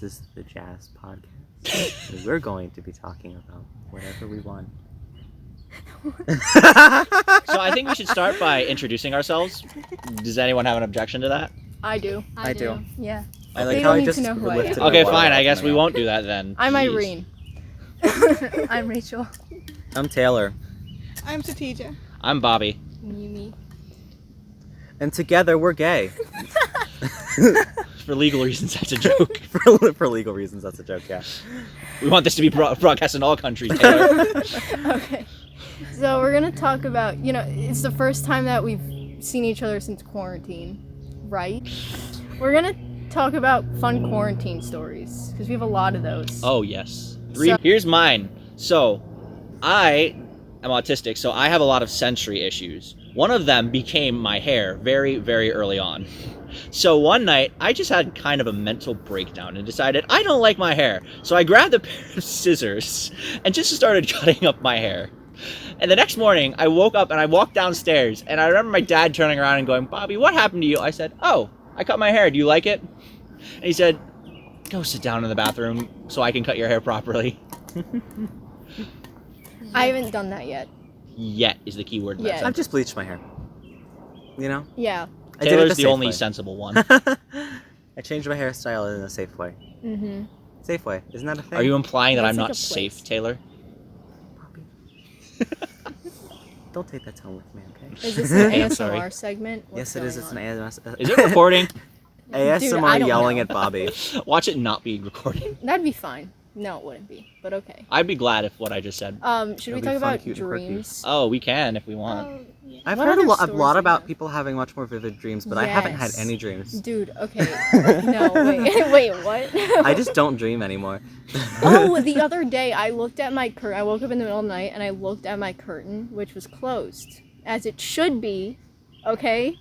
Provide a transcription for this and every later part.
This is the Jazz Podcast. And we're going to be talking about whatever we want. So I think we should start by introducing ourselves. Does anyone have an objection to that? I do. I do. Yeah. I like They how don't I need just to know who I am. lifted Okay, my fine. wallet I guess off we my won't do that then. I'm Jeez. Irene. I'm Rachel. I'm Taylor. I'm Satija. I'm Bobby. Mimi. And together we're gay. For legal reasons, that's a joke. For legal reasons, that's a joke, yeah. We want this to be broadcast in all countries, Taylor. Okay. So we're gonna talk about, it's the first time that we've seen each other since quarantine, right? We're gonna talk about fun quarantine stories, because we have a lot of those. Oh, yes. Here's mine. So, I am autistic, so I have a lot of sensory issues. One of them became my hair very, very early on. So one night, I just had kind of a mental breakdown and decided I don't like my hair. So I grabbed a pair of scissors and just started cutting up my hair. And the next morning, I woke up and I walked downstairs, and I remember my dad turning around and going, "Bobby, what happened to you?" I said, "Oh, I cut my hair. Do you like it?" And he said, "Go sit down in the bathroom so I can cut your hair properly." I haven't done that yet. Yet is the key word. in that Yeah. sentence. I've just bleached my hair. You know? Yeah. I did it Taylor's the safe only way. sensible one. I changed my hairstyle in a safe way. Mm-hmm. Safe way. Isn't that a thing? Are you implying that That's I'm like not a safe, place. Taylor? Don't take that tone with me, okay? Is this an Hey, I'm ASMR sorry. segment? Yes, it is. It's an ASMR. Is it recording? ASMR Dude, I don't yelling know. at Bobby. Watch it not be recording. That'd be fine. No, it wouldn't be, but okay. I'd be glad if what I just said. Should we It'll be talk fun, about cute, and quirky. dreams? Oh, we can if we want. I've What heard a other lot stories about do you people having much more vivid dreams, but I haven't had Yes. any dreams. Dude, okay. No, wait. Wait, what? I just don't dream anymore. Oh, the other day I looked at my curtain. I woke up in the middle of the night and I looked at my curtain, which was closed, as it should be, okay?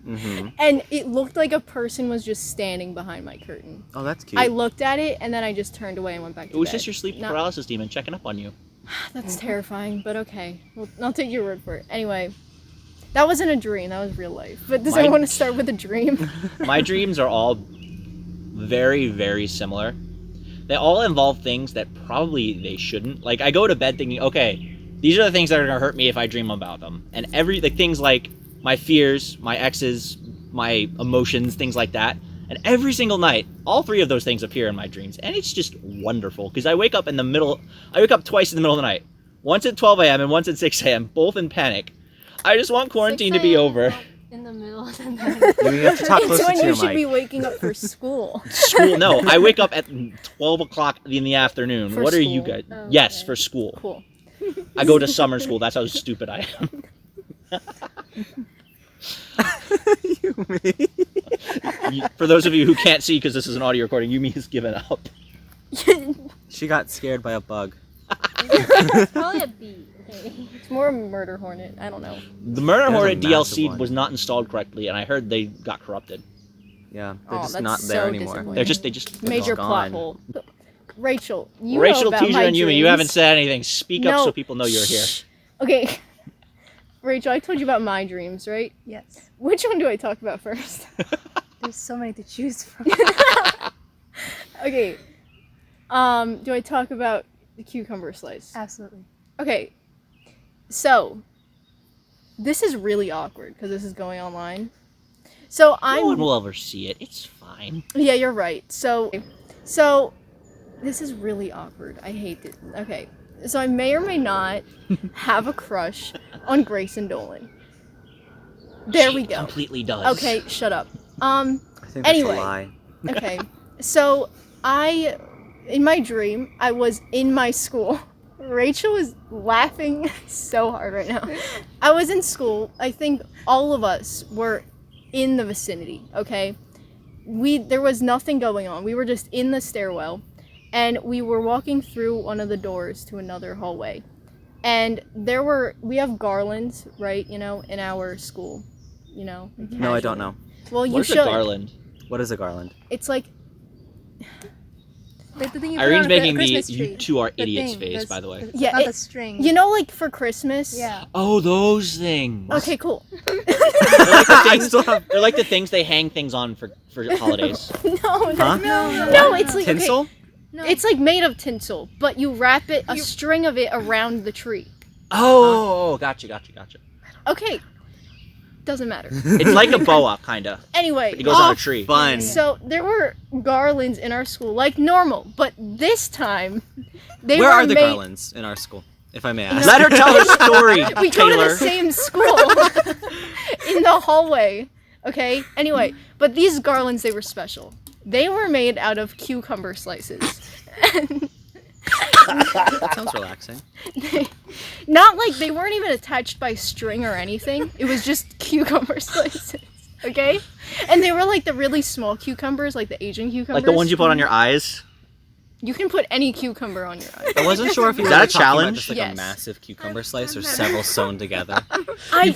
Mm-hmm. And it looked like a person was just standing behind my curtain. Oh, that's cute. I looked at it and then I just turned away and went back to It was bed. just your sleep Not- paralysis demon checking up on you. That's terrifying, but okay. Well, I'll take your word for it. Anyway, that wasn't a dream. That was real life. But does My- anyone want to start with a dream? My dreams are all very, very similar. They all involve things that probably they shouldn't. Like, I go to bed thinking, okay, these are the things that are going to hurt me if I dream about them. And things like my fears, my exes, my emotions, things like that. And every single night, all three of those things appear in my dreams. And it's just wonderful, because I wake up twice in the middle of the night. Once at 12 a.m. and once at 6 a.m., both in panic. I just want quarantine to be over. In the middle of the night. You have to talk It's closer when to you your should mic. be waking up for school. School, no. I wake up at 12 o'clock in the afternoon. For What are you school? guys? Oh, Yes, okay. for school. Cool. I go to summer school. That's how stupid I am. Me. For those of you who can't see, because this is an audio recording, Yumi has given up. She got scared by a bug. It's probably a bee. Okay. It's more a murder hornet. I don't know. The Murder There's a Hornet massive DLC one. was not installed correctly, and I heard they got corrupted. Yeah, they're Oh, just that's not so there anymore. disappointing. They just. Major plot gone. hole. Rachel, you know Rachel, about Teacher, my and Yumi, you dreams. haven't said anything. Speak up No. so people know you're here. Shh. Okay. Rachel, I told you about my dreams, right? Yes. Which one do I talk about first? There's so many to choose from. Okay. Do I talk about the cucumber slice? Absolutely. Okay. So, this is really awkward because this is going online. So No one will ever see it. It's fine. Yeah, you're right. So this is really awkward. I hate it. Okay. So I may or may not have a crush on Grayson Dolan. There we She go. completely does. Okay, shut up. I think that's Anyway. a lie. Okay. So in my dream, I was in my school. Rachel is laughing so hard right now. I was in school. I think all of us were in the vicinity, okay? There was nothing going on. We were just in the stairwell, and we were walking through one of the doors to another hallway. And we have garlands, right, in our school, No, I don't know. Well, you What's a should. garland? What is a garland? It's like, Like the thing you put Irene's on making the the Christmas tree. "you two are The idiots" thing, face, this- by the way. Yeah, Not it- the string. like for Christmas. Yeah. Oh, those things. Okay, cool. I still have They're like the things they hang things on for holidays. No, Huh? no, it's like tinsel. Okay, it's like made of tinsel, but you wrap a string of it around the tree. Oh, gotcha. Okay, doesn't matter. It's like a boa, kinda. Anyway, It goes on a tree. Fun. so there were garlands in our school, like normal, but this time they Where were are the made. garlands in our school, if I may ask? Let her tell her story, We go to Taylor. the same school in the hallway. Okay. Anyway, but these garlands, they were special. They were made out of cucumber slices. That sounds relaxing. Not like they weren't even attached by string or anything. It was just cucumber slices. Okay? And they were like the really small cucumbers, like the Asian cucumbers. Like the ones you put on your eyes. You can put any cucumber on your eyes. I wasn't sure if you Is were that a talking about challenge? just like Yes. a massive cucumber slice or several sewn together.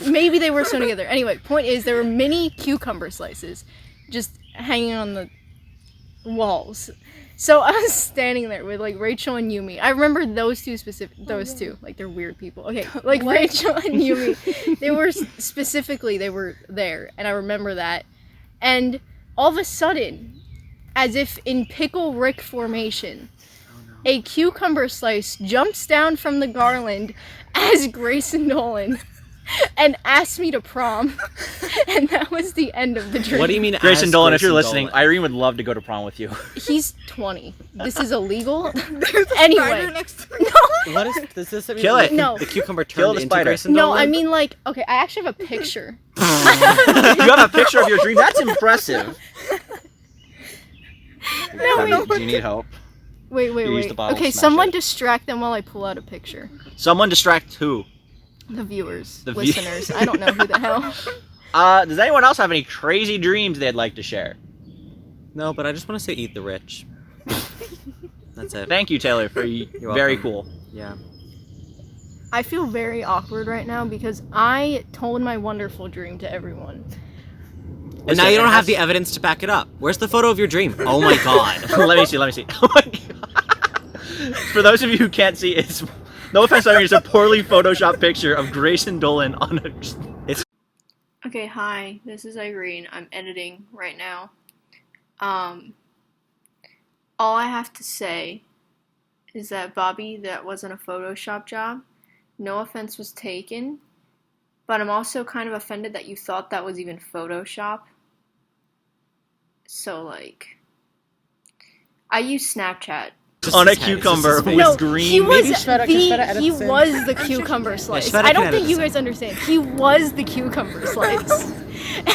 Maybe they were sewn together. Anyway, point is there were mini cucumber slices just hanging on the walls. So I was standing there with like Rachel and Yumi. I remember those two, like they're weird people. Okay, like Rachel and Yumi, they were there, and I remember that. And all of a sudden, as if in Pickle Rick formation, a cucumber slice jumps down from the garland as Grayson Nolan and asked me to prom. And that was the end of the dream. What do you mean, Grayson as Dolan, if you're Grayson listening, Dolan? Irene would love to go to prom with you. He's 20. This is illegal. There's a Anyway. spider next to me. What is? Does this mean Kill it. No. the cucumber Kill turned the into spider. Grayson No, Dolan? I mean like, okay, I actually have a picture. You have a picture of your dream? That's impressive. No, Do you need help? Wait, You use the bottle, Okay, smash someone it. distract them while I pull out a picture. Someone distract who? The viewers, The listeners. I don't know who the hell. Does anyone else have any crazy dreams they'd like to share? No, but I just want to say eat the rich. That's it. Thank you, Taylor, for very welcome. cool. Yeah. I feel very awkward right now because I told my wonderful dream to everyone. And now you don't have the evidence to back it up. Where's the photo of your dream? Oh my god. let me see. Oh my god. For those of you who can't see, it's no offense, Irene, it's a poorly photoshopped picture of Grayson Dolan on a. Okay, hi. This is Irene. I'm editing right now. All I have to say is that Bobby, that wasn't a Photoshop job. No offense was taken, but I'm also kind of offended that you thought that was even Photoshop. So, like, I use Snapchat. On a his head, it's just cucumber his face. with No, green. he was Shveta edits he in. was the cucumber slice. Shveta I don't can think edit you this guys understand. He was the cucumber slice.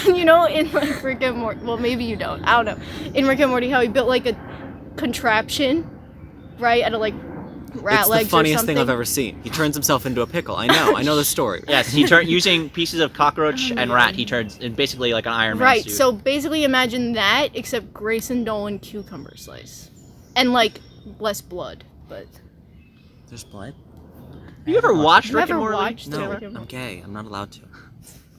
And you know, in like Rick and Morty, well, maybe you don't. I don't know. In Rick and Morty, how he built like a contraption, right, out of like rat It's legs the funniest or something. thing I've ever seen. He turns himself into a pickle. I know the story. Yes, he turned using pieces of cockroach and rat. He turns in basically like an Iron Man Right. suit. So basically, imagine that except Grayson Dolan cucumber slice, and like less blood, but. There's blood? Have you ever watched You Rick and ever Morty? watched No, Rick and I'm Morty? gay. I'm not allowed to.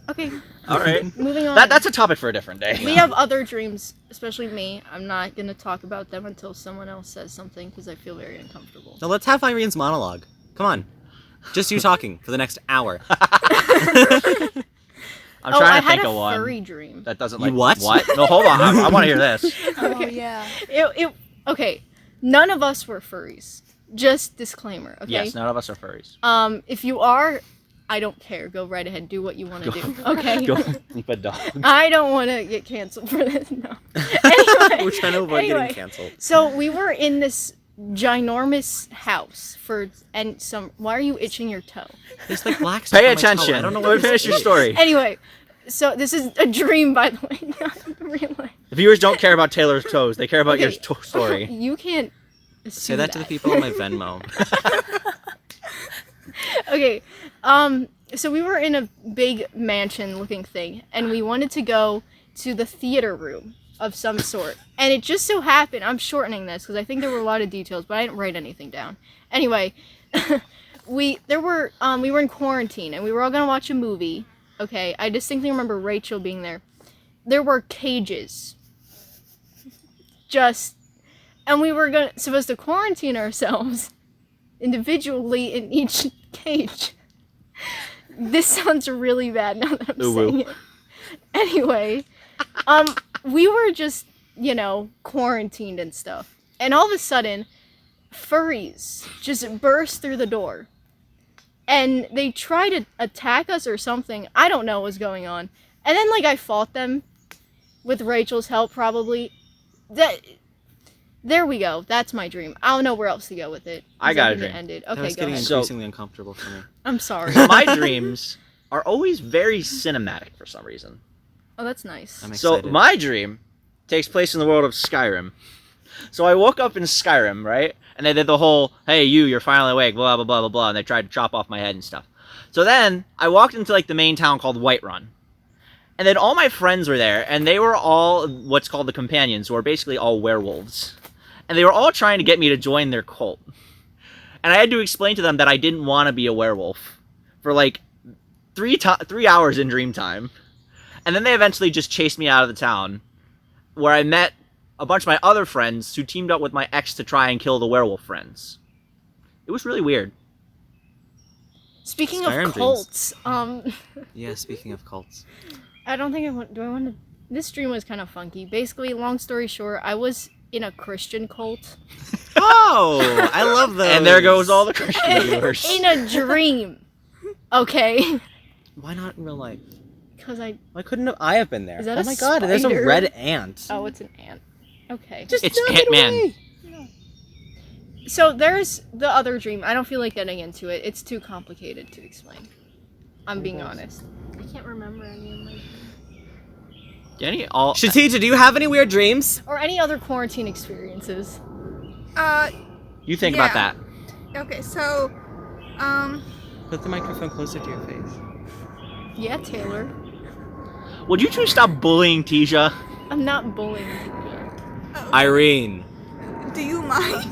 Okay, All right. moving on. That's a topic for a different day. We have other dreams, especially me. I'm not gonna talk about them until someone else says something because I feel very uncomfortable. Now let's have Irene's monologue. Come on. Just you talking for the next hour. I'm I trying to had think a of one furry dream. that doesn't You like what? No, hold on. I want to hear this. Oh yeah. Okay, none of us were furries. Just disclaimer, okay? Yes, none of us are furries. If you are, I don't care. Go right ahead. Do what you want to do. Okay. Go keep a dog. I don't want to get canceled for this. No. Anyway, We're trying to avoid anyway, getting canceled. So we were in this ginormous house why are you itching your toe? There's like black stuff Pay on my toe. attention. I don't know Let me what finish this your is. story. Anyway, so this is a dream, by the way, not real life. The viewers don't care about Taylor's toes. They care about your Okay. story. You can't Say that to the people on my Venmo. Okay, so we were in a big mansion-looking thing, and we wanted to go to the theater room of some sort. And it just so happened, I'm shortening this because I think there were a lot of details, but I didn't write anything down. Anyway, we were in quarantine, and we were all gonna watch a movie. Okay, I distinctly remember Rachel being there. There were cages. And we were supposed to quarantine ourselves individually in each cage. This sounds really bad now that I'm Ooh, saying woo. it. Anyway, we were just, quarantined and stuff. And all of a sudden, furries just burst through the door. And they tried to attack us or something. I don't know what was going on. And then, I fought them with Rachel's help, probably. There we go. That's my dream. I don't know where else to go with it. I got a Everything dream. ended. That Okay, was go getting ahead. increasingly uncomfortable for me. I'm sorry. My dreams are always very cinematic for some reason. Oh, that's nice. I'm So excited. my dream takes place in the world of Skyrim. So I woke up in Skyrim, right? And they did the whole, hey, you're finally awake, blah, blah, blah, blah, blah. And they tried to chop off my head and stuff. So then I walked into the main town called Whiterun. And then all my friends were there, and they were all what's called the companions, who are basically all werewolves. And they were all trying to get me to join their cult. And I had to explain to them that I didn't want to be a werewolf for 3 hours in dream time. And then they eventually just chased me out of the town, where I met a bunch of my other friends who teamed up with my ex to try and kill the werewolf friends. It was really weird. Speaking Skyrim of cults, Yeah, speaking of cults. I don't think I want. Do I want to? This dream was kind of funky. Basically, long story short, I was in a Christian cult. Oh, I love those. And there goes all the Christian viewers. In a dream. Okay. Why not in real life? Because I. Why couldn't I have been there? Is that oh a my god, there's a spider? red ant. Oh, it's an ant. Okay. Just It's knock it Ant-Man. away. So there's the other dream. I don't feel like getting into it. It's too complicated to explain. I'm being honest. I can't remember any of my dreams. Shatija, do you have any weird dreams? Or any other quarantine experiences. You think about that. Okay, so, Put the microphone closer to your face. Yeah, Taylor. Would you two stop bullying Tisha? I'm not bullying you. Irene. do you mind?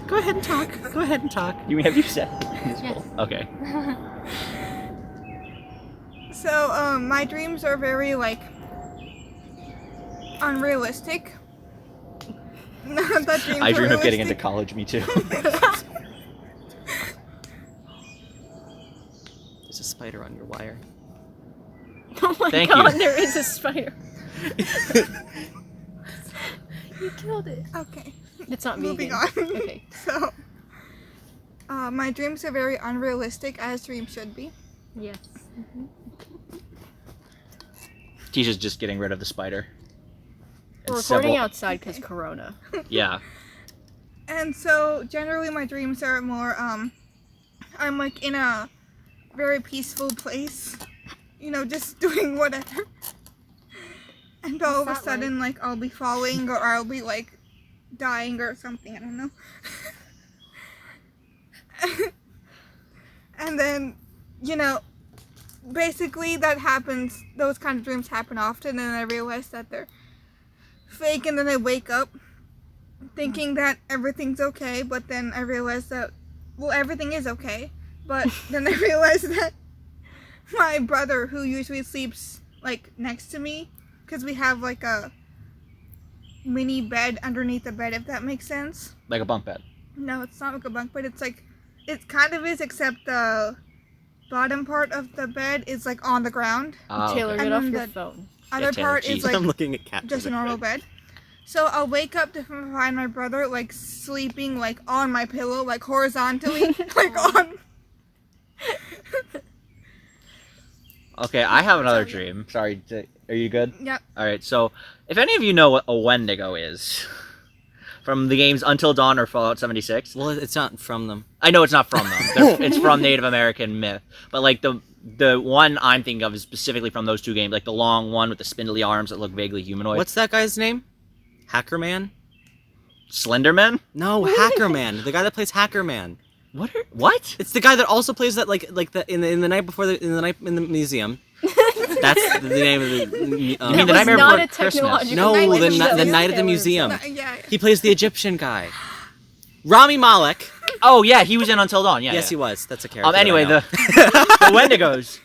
Go ahead and talk. Go ahead and talk. Have you said? Yes. Okay. So, my dreams are very, unrealistic. Not that dreams I are dream of getting into realistic. college, me too. There's a spider on your wire. Oh my Thank god, you. there is a spider. You killed it. Okay, It's not moving vegan. on. Okay. So, my dreams are very unrealistic, as dreams should be. Yes. Tisha's just getting rid of the spider. And We're recording several- outside because Corona. Yeah. And so, generally, my dreams are more, I'm, in a very peaceful place. Just doing whatever. And all of a What's that sudden, I'll be falling or I'll be, dying or something. I don't know. And then, basically that happens, those kind of dreams happen often, and I realize that they're fake, and then I wake up thinking that everything's okay, but then I realize that, everything is okay, but then I realize that my brother, who usually sleeps, next to me, because we have, a mini bed underneath the bed, if that makes sense. Like a bunk bed. No, it's not like a bunk bed, it's it kind of is, except the bottom part of the bed is, on the ground. Oh, Taylor, okay. get And off then your the- phone. Other Taylor, part jeez. is, I'm looking at cat. just a normal bed. So I'll wake up to find my brother sleeping on my pillow, horizontally, on. Okay, I have another dream. Sorry, are you good? Yep. Alright, so if any of you know what a Wendigo is, from the games Until Dawn or Fallout 76, Well, it's not from them. I know it's not from them. It's from Native American myth. But the one I'm thinking of is specifically from those two games, the long one with the spindly arms that look vaguely humanoid. What's that guy's name? Hacker Man? Slenderman? No, Hacker Man. The guy that plays Hacker Man. What? It's the guy that also plays that in the night before in the museum. That's the name of the. You mean That the was Nightmare not Before a Christmas? technological No, Night the, at the the Museum. night at the museum. Yeah. He plays the Egyptian guy. Rami Malek. Oh yeah, he was in Until Dawn. Yeah. Yes, yeah. he was. That's a character. Anyway, that the Wendigos.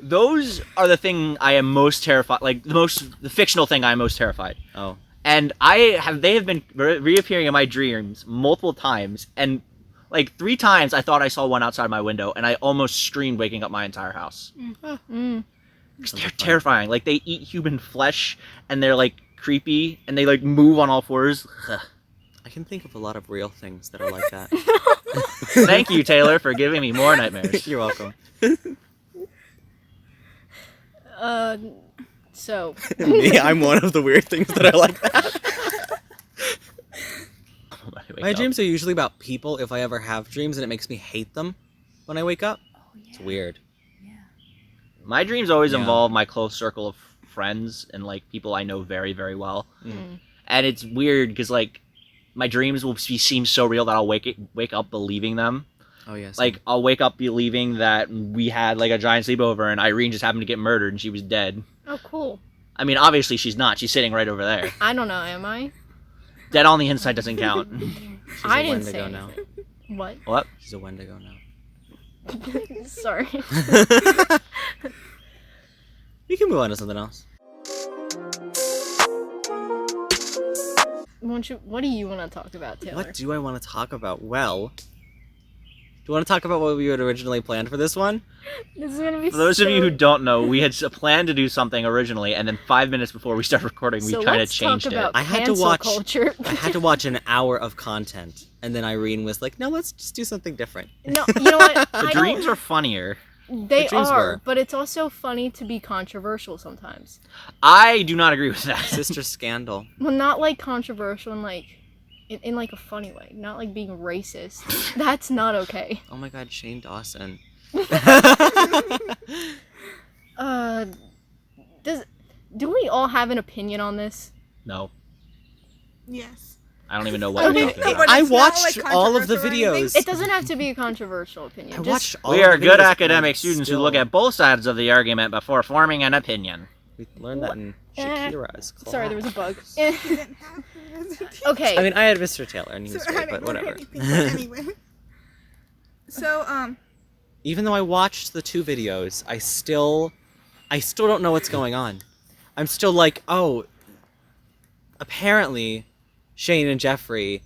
Those are the thing I am most terrified. The fictional thing I am most terrified. I know. Oh. And they have been reappearing in my dreams multiple times, and 3 times I thought I saw one outside my window, and I almost screamed, waking up my entire house. They're terrifying. Like, they eat human flesh, and they're, like, creepy, and they, like, move on all fours. Ugh. I can think of a lot of real things that are like that. Thank you, Taylor, for giving me more nightmares. You're welcome. So Me, I'm one of the weird things that are like that. My dreams are usually about people, if I ever have dreams, and it makes me hate them when I wake up. Oh, yeah. It's weird. Yeah. My dreams always Yeah. involve my close circle of friends and, like, people I know very, very well. Mm. And it's weird because, like, my dreams will seem so real that I'll wake up believing them. Oh, yes. Like, I'll wake up believing that we had, like, a giant sleepover and Irene just happened to get murdered and she was dead. oh, cool. I mean, obviously she's not. She's sitting right over there. I don't know. Am I? Dead on the inside doesn't count. She's I a didn't Wendigo say now. What? What? She's a Wendigo now. Sorry. We can move on to something else. What do you want to talk about, Taylor? What do I want to talk about? Well, do you want to talk about what we had originally planned for this one? This is gonna be For those of you who so- don't know, we had planned to do something originally, and then 5 minutes before we started recording, we So kind of let's changed talk it. about I had to cancel watch- culture. I had to watch an hour of content, and then Irene was like, "No, let's just do something different." No, you know what? The dreams are funnier. They the dreams are, were. but it's also funny to be controversial sometimes. I do not agree with that. Sister Scandal. Well, not like controversial in like in like a funny way, not like being racist. That's not okay. Oh my God, Shane Dawson. Do we all have an opinion on this? No. Yes. I don't even know what Okay. you're talking But about. I it's not, watched like, all of the controversial or anything. videos. It doesn't have to be a controversial opinion. I Just- watched all We of are the good videos, academic and students who still- look at both sides of the argument before forming an opinion. We learned that in Shakira's class. Sorry, there was a bug. She didn't have it. Okay. I mean, I had Mr. Taylor, and he was So I great, didn't but learn whatever. anything, but anyway. So, Even though I watched the 2 videos, I still don't know what's going on. I'm still like, oh, apparently Shane and Jeffrey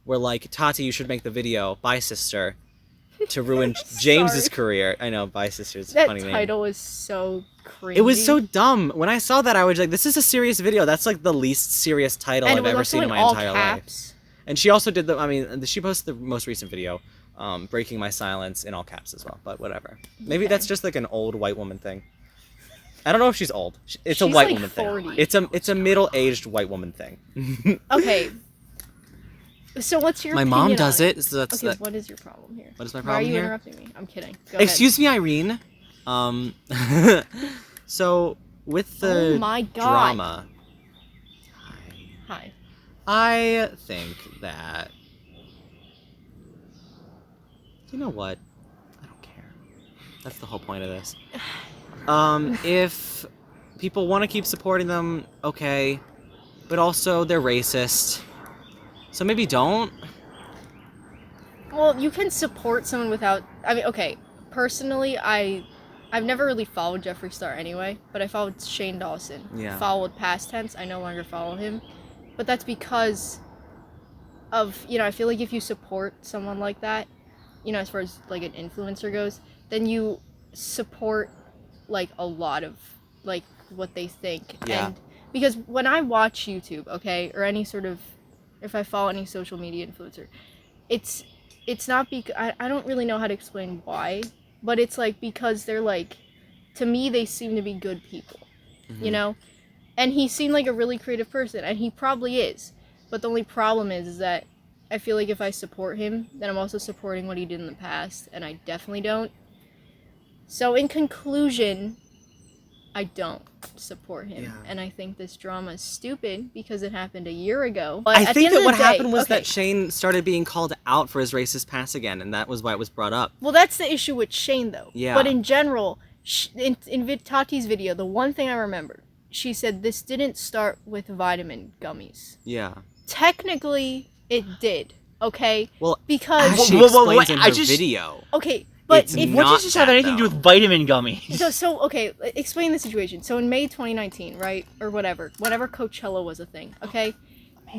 were like, Tati, you should make the video, Bye Sister, to ruin James's Sorry. career. I know, Bye Sister's a that funny name. title is so cringy. It was so dumb. When I saw that, I was like, this is a serious video. That's like the least serious title and it I've was ever also seen in my all entire life. caps. And she also did she posted the most recent video, Breaking My Silence, in all caps as well, but whatever. Maybe Okay. that's just like an old white woman thing. I don't know if she's old. It's a She's white like woman 40. thing. It's a middle-aged white woman thing. Okay. So what's your My mom opinion does on it, so that's Okay, that. what is your problem here? What is my Why are problem you here? interrupting me? I'm kidding. Go ahead. Excuse me, Irene. So with the Oh my God. drama, Hi. I think that, you know what? I don't care. That's the whole point of this. If people want to keep supporting them, okay. But also, they're racist. So maybe don't. Well, you can support someone without. I mean, okay. Personally, I've never really followed Jeffree Star anyway, but I followed Shane Dawson. Yeah. Followed past tense. I no longer follow him, but that's because of I feel like if you support someone like that, as far as like an influencer goes, then you support like a lot of like what they think. Yeah. And because when I watch YouTube, okay, or any sort of, if I follow any social media influencer, it's not because I don't really know how to explain why, but it's like because they're like, to me they seem to be good people, Mhm. and he seemed like a really creative person, and he probably is, but the only problem is that I feel like if I support him, then I'm also supporting what he did in the past, and I definitely don't. So in conclusion, I don't support him, Yeah. and I think this drama is stupid because it happened a year ago. But I at the think end that of what the day- happened was okay. that Shane started being called out for his racist past again, and that was why it was brought up. Well, that's the issue with Shane, though. Yeah. But in general, in Tati's video, the one thing I remember, she said this didn't start with vitamin gummies. Yeah. Technically, it did. Okay. Well, Because as she Whoa, whoa, whoa, explains in I her just- video. okay, but It's it, What Not does this have that, anything to do though. with vitamin gummies? so okay, explain the situation. So in May 2019, right, or whatever, whenever Coachella was a thing, okay,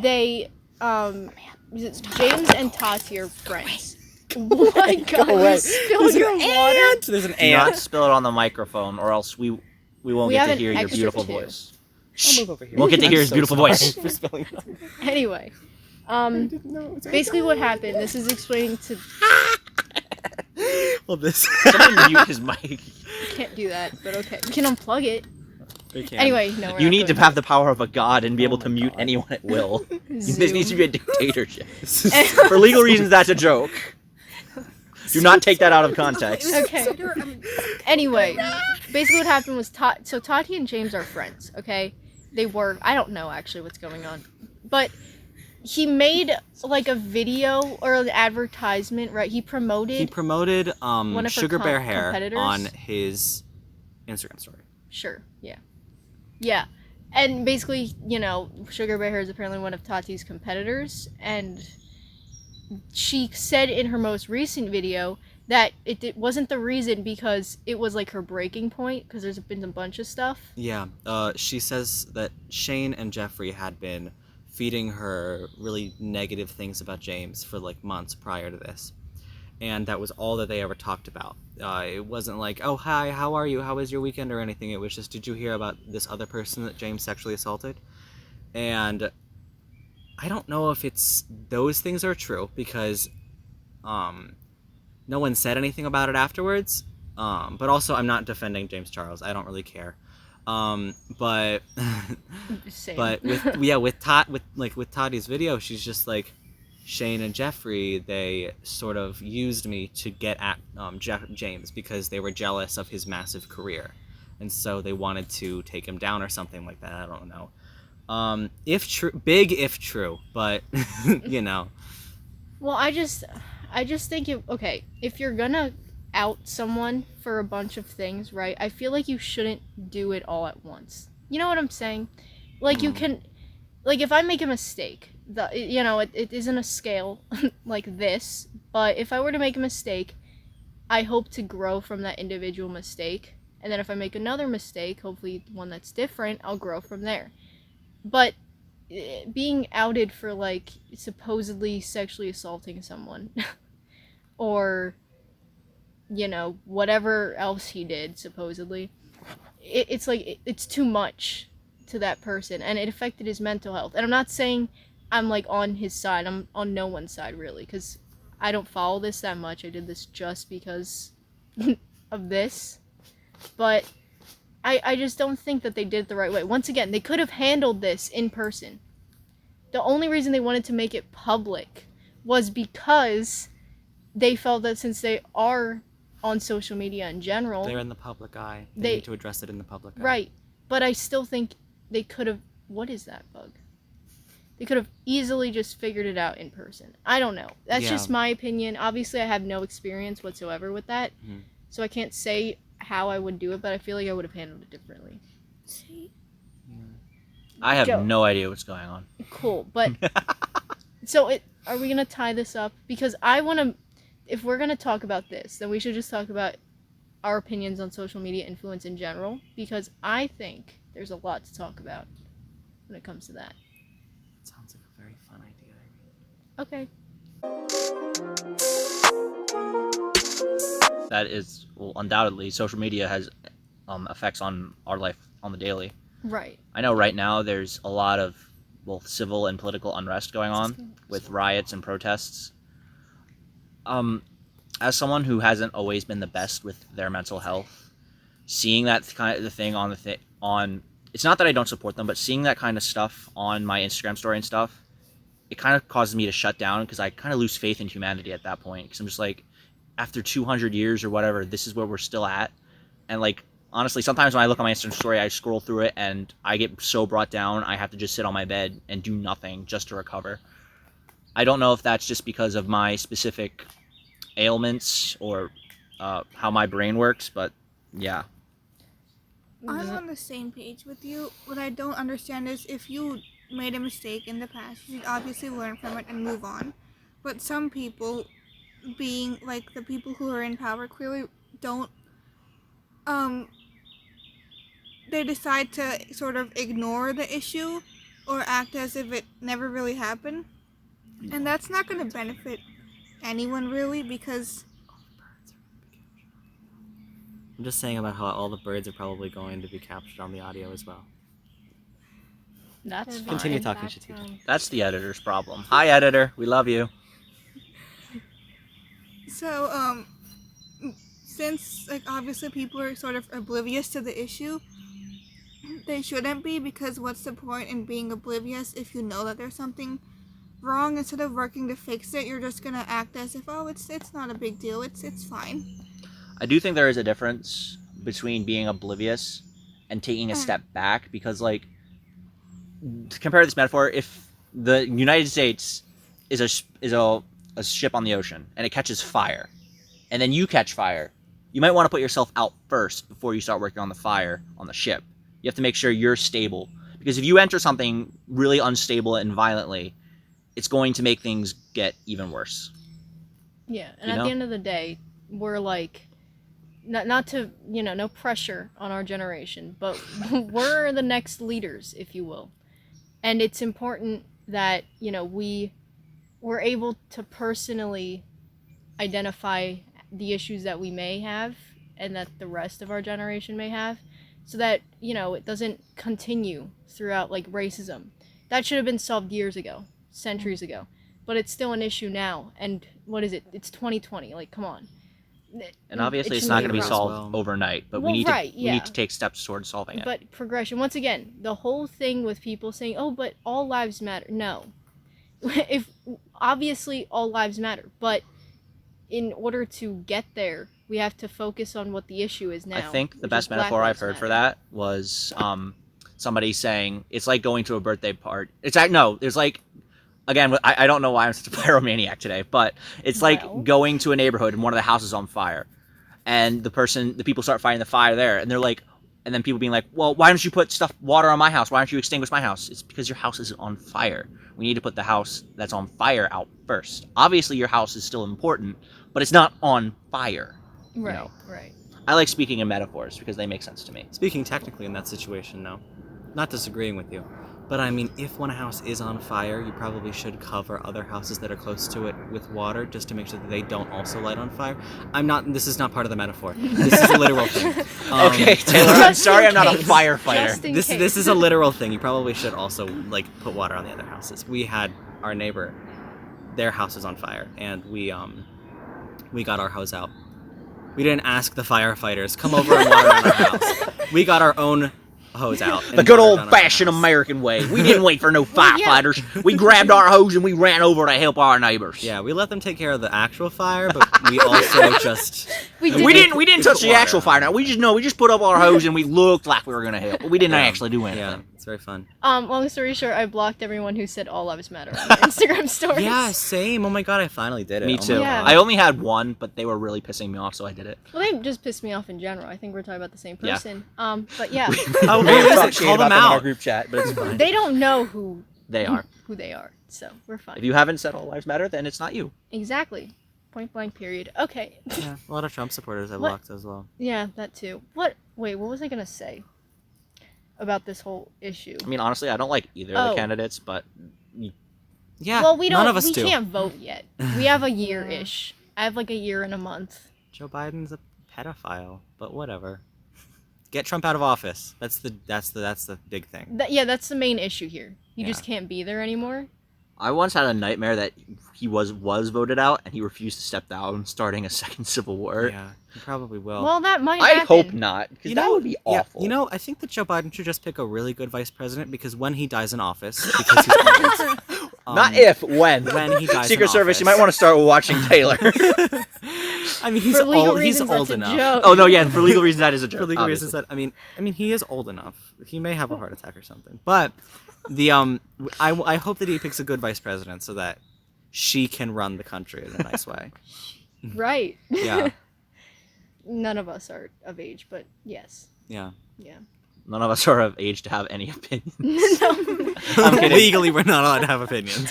they James and Tati are friends. Oh my God! away. You spilled your water. There's an Do not ant. spill it on the microphone, or else we we won't We get have to an hear your extra beautiful two. voice. I'll move over here. Won't get to I'm hear his so beautiful sorry voice. for spelling that. Anyway, basically what happened. This is explaining to. Well, this. Someone mute his mic. Can't do that, but okay. We can unplug it. We can. Anyway, no. We're You not need to going have the power of a god and be Oh able to my mute God. anyone at will. This Zoom. needs to be a dictatorship. This is- For legal reasons, that's a joke. Do not take that out of context. Okay. Anyway, basically what happened was so Tati and James are friends, okay? They were. I don't know actually what's going on. But he made like a video or an advertisement, right? He promoted He promoted one of her Sugar Bear Hair competitors? on his Instagram story. Sure, yeah. Yeah. And basically, Sugar Bear Hair is apparently one of Tati's competitors, and she said in her most recent video that it wasn't the reason because it was like her breaking point, because there's been a bunch of stuff. Yeah, she says that Shane and Jeffrey had been feeding her really negative things about James for like months prior to this. And that was all that they ever talked about. It wasn't like, oh, hi, how are you? How was your weekend or anything? It was just, did you hear about this other person that James sexually assaulted? And I don't know if it's those things are true because no one said anything about it afterwards. But also, I'm not defending James Charles. I don't really care. But Same. but with Tati's video, she's just like, Shane and Jeffrey, they sort of used me to get at James because they were jealous of his massive career, and so they wanted to take him down or something like that. I don't know. If true, but Well, I just think if you're gonna out someone for a bunch of things, right? I feel like you shouldn't do it all at once. You know what I'm saying? Like you can, like if I make a mistake, it isn't a scale like this, but if I were to make a mistake, I hope to grow from that individual mistake, and then if I make another mistake, hopefully one that's different, I'll grow from there. But being outed for like supposedly sexually assaulting someone or whatever else he did supposedly, it's like it's too much to that person, and it affected his mental health. And I'm not saying I'm like on his side. I'm on no one's side really, because I don't follow this that much. I did this just because of this, but I just don't think that they did it the right way. Once again, they could have handled this in person. The only reason they wanted to make it public was because they felt that since they are on social media in general, they're in the public eye. They need to address it in the public eye. right. But I still think they could have. What is that bug? They could have easily just figured it out in person. I don't know. That's just my opinion. Obviously, I have no experience whatsoever with that, so I can't say how I would do it, but I feel like I would have handled it differently. I have Joe. no idea what's going on. Cool, but so are we gonna tie this up? Because I want to. If we're gonna talk about this, then we should just talk about our opinions on social media influence in general, because I think there's a lot to talk about when it comes to that. Sounds like a very fun idea. Okay. That is, well, undoubtedly, social media has effects on our life on the daily. Right. I know right now there's a lot of both civil and political unrest going on with riots and protests. As someone who hasn't always been the best with their mental health, seeing that kind of the thing on it's not that I don't support them, but seeing that kind of stuff on my Instagram story and stuff, it kind of causes me to shut down because I kind of lose faith in humanity at that point. Because I'm just like, after 200 years or whatever, this is where we're still at. And like, honestly, sometimes when I look at my Instagram story, I scroll through it and I get so brought down, I have to just sit on my bed and do nothing just to recover. I don't know if that's just because of my specific ailments or how my brain works, but yeah. I'm on the same page with you. What I don't understand is if you made a mistake in the past, you should obviously learn from it and move on. But some people, being like the people who are in power, clearly don't. They decide to sort of ignore the issue or act as if it never really happened. And that's not going to benefit anyone really, because I'm just saying about how all the birds are probably going to be captured on the audio as well. That's fine. Continue talking, Shatika. That's the editor's problem. Hi, editor. We love you. So, since like obviously people are sort of oblivious to the issue, they shouldn't be, because what's the point in being oblivious if you know that there's something wrong? Instead of working to fix it, you're just gonna act as if, oh, it's not a big deal, it's fine. I do think there is a difference between being oblivious and taking a step back, because, like, to compare this metaphor, if the United States is a ship on the ocean and it catches fire, and then you catch fire, you might want to put yourself out first before you start working on the fire on the ship. You have to make sure you're stable, because if you enter something really unstable and violently, it's going to make things get even worse. Yeah, and at the end of the day, we're like, not to, no pressure on our generation, but we're the next leaders, if you will. And it's important that, we're able to personally identify the issues that we may have and that the rest of our generation may have, so that, it doesn't continue throughout, like, racism. That should have been solved years ago, centuries ago. But it's still an issue now. And what is it? It's 2020. Like, come on. And obviously it's not going to be solved overnight, but we need to take steps towards solving it. But progression. Once again, the whole thing with people saying, oh, but all lives matter. No. Obviously all lives matter, but in order to get there, we have to focus on what the issue is now. I think the best metaphor I've heard for that was somebody saying it's like going to a birthday party. There's like, again, I don't know why I'm such a pyromaniac today, but it's like going to a neighborhood and one of the houses on fire, and the people start fighting the fire there, and they're like, and then people being like, well, why don't you put water on my house? Why don't you extinguish my house? It's because your house is on fire. We need to put the house that's on fire out first. Obviously, your house is still important, but it's not on fire. Right. I like speaking in metaphors because they make sense to me. Speaking technically in that situation, no. Not disagreeing with you. But I mean, if one house is on fire, you probably should cover other houses that are close to it with water, just to make sure that they don't also light on fire. This is not part of the metaphor. This is a literal thing. Okay, Taylor, I'm sorry I'm not a firefighter. This is a literal thing. You probably should also, like, put water on the other houses. We had our neighbor, their house was on fire, and we got our hose out. We didn't ask the firefighters, come over and water on our house. We got our own hose out. The good old-fashioned American way. We didn't wait for no firefighters. We grabbed our hose and we ran over to help our neighbors. Yeah, we let them take care of the actual fire, but we also just we didn't touch the actual fire. Now we just put up our hose and we looked like we were gonna help, but we didn't actually do anything. Yeah, it's very fun. Long story short, I blocked everyone who said all lives matter on their Instagram stories. Yeah, same. Oh my god, I finally did it. Me too. Yeah. I only had one, but they were really pissing me off, so I did it. Well, they just pissed me off in general. I think we're talking about the same person. But yeah. Oh, call them in out. our group chat, but it's fine. They don't know who they are. So we're fine. If you haven't said all lives matter, then it's not you. Exactly. Point blank period. Okay. Yeah, a lot of Trump supporters I blocked as well. Yeah, that too. Wait, what was I gonna say about this whole issue? I mean, honestly, I don't like either of the candidates, but yeah, well, none of us we do. can't vote yet. We have a year-ish. I have like a year and a month. Joe Biden's a pedophile, but whatever. Get Trump out of office. That's the big thing. That's the main issue here. You just can't be there anymore. I once had a nightmare that he was voted out and he refused to step down, starting a second civil war. Yeah, he probably will. Well, that might I happen. hope not, because that would be awful. Yeah, I think that Joe Biden should just pick a really good vice president, because when he dies in office, because he's president, not if, when. When he dies Secret in Service, office. you might want to start watching Taylor. I mean, he's For legal old. He's reasons, old that's a enough. joke. Oh no, yeah, for legal reasons that is a joke. For legal obviously. reasons, I mean, he is old enough. He may have a heart attack or something. But I hope that he picks a good vice president so that she can run the country in a nice way. Right. Yeah. None of us are of age, but yes. Yeah. Yeah. None of us are of age to have any opinions. No. I'm kidding. Legally, we're not allowed to have opinions.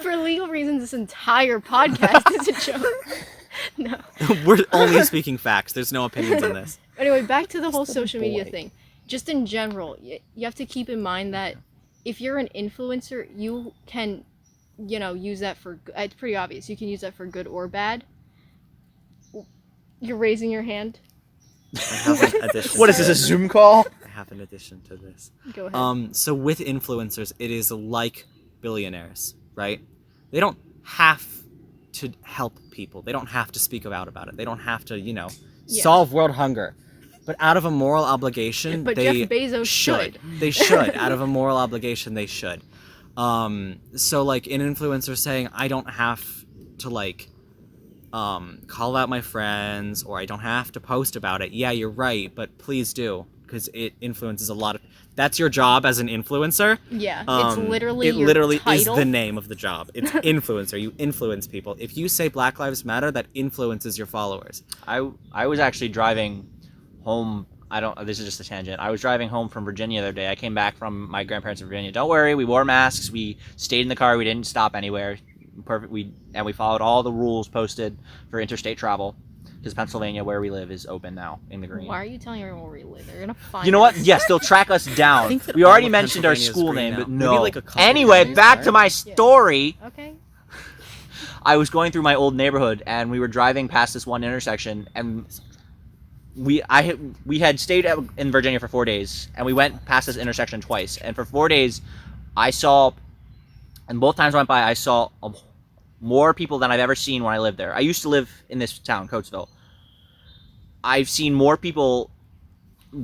For legal reasons, this entire podcast is a joke. No. We're only speaking facts. There's no opinions on this. Anyway, back to the whole social media thing. Just in general, you have to keep in mind that if you're an influencer, you can, use that for... It's pretty obvious. You can use that for good or bad. You're raising your hand. I have an addition. What is to this, a Zoom call? I have an addition to this. Go ahead. So with influencers, it is like billionaires, right? They don't have to help people. They don't have to speak about it. They don't have to, Yeah. solve world hunger. But out of a moral obligation, But they Jeff Bezos should. They should. Out of a moral obligation, they should. So like an influencer saying, I don't have to like call out my friends, or I don't have to post about it. Yeah, you're right, but please do, because it influences a lot of. That's your job as an influencer. Yeah, it's literally it your literally title. is the name of the job. It's influencer. You influence people. If you say Black Lives Matter, that influences your followers. I was actually driving home. This is just a tangent. I was driving home from Virginia the other day. I came back from my grandparents in Virginia. Don't worry, we wore masks. We stayed in the car. We didn't stop anywhere. Perfect. We followed all the rules posted for interstate travel, because Pennsylvania, where we live, is open now in the green. Why are you telling everyone where we live? They're gonna find. You know what? us. Yes, they'll track us down. think that We all already of mentioned our Pennsylvania is school green name, now. but Maybe no. like a couple Anyway, counties, back right? to my story. Okay. I was going through my old neighborhood, and we were driving past this one intersection, and we had stayed in Virginia for 4 days, and we went past this intersection twice. And for 4 days, I saw, and both times I went by, I saw more people than I've ever seen when I lived there. I used to live in this town, Coatesville. I've seen more people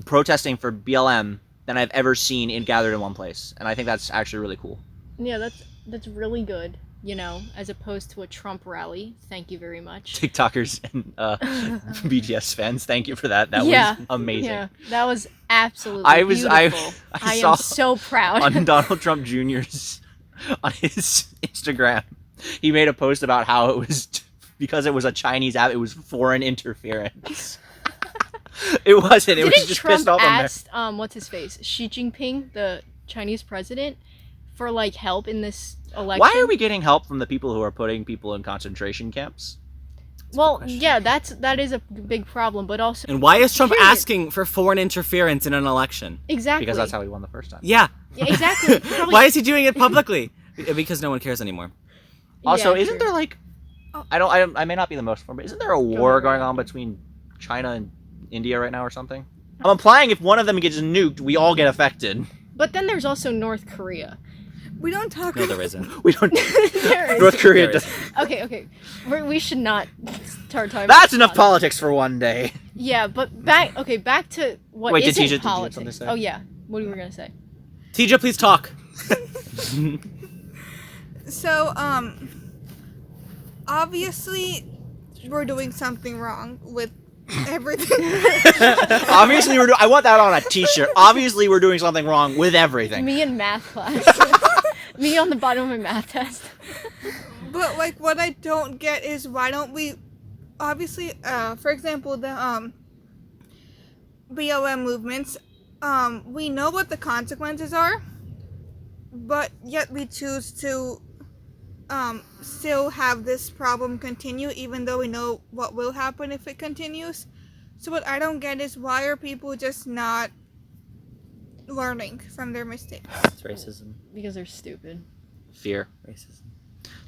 protesting for BLM than I've ever seen gathered in one place, and I think that's actually really cool. Yeah, that's really good. As opposed to a Trump rally. Thank you very much. TikTokers and BTS fans, thank you for that. That Yeah, was amazing. Yeah, that was absolutely beautiful. I saw am so proud. on Donald Trump Jr.'s on his Instagram, he made a post about how it was because it was a Chinese app. It was foreign interference. It wasn't. It was Didn't just Trump pissed off on there. asked what's his face, Xi Jinping, the Chinese president, for like help in this election? Why are we getting help from the people who are putting people in concentration camps? Well, yeah, that is a big problem, but also And why is Trump Period. asking for foreign interference in an election? exactly Because that's how he won the first time. Yeah. Yeah, exactly. Probably- Why is he doing it publicly? Because no one cares anymore. Also, Yeah, isn't true. there like, I may not be the most informed, but isn't there a war ahead. going on between China and India right now or something? I'm implying if one of them gets nuked, we all get affected. But then there's also North Korea. We don't talk. No, there isn't. We don't. There is- North Korea. There is. Okay. We should not start talking. That's about enough politics for one day. Yeah, but back to what Wait, did isn't Tisha- did you have politics. something to say? Oh yeah, what were you gonna say? Tija, please talk. So, obviously, we're doing something wrong with everything. Obviously, I want that on a T-shirt. Obviously, we're doing something wrong with everything. Me in math class. Me on the bottom of my math test. But like, what I don't get is why don't we, obviously, for example, the BLM movements, we know what the consequences are, but yet we choose to still have this problem continue, even though we know what will happen if it continues. So what I don't get is why are people just not learning from their mistakes? It's racism, Because they're stupid. fear. Racism.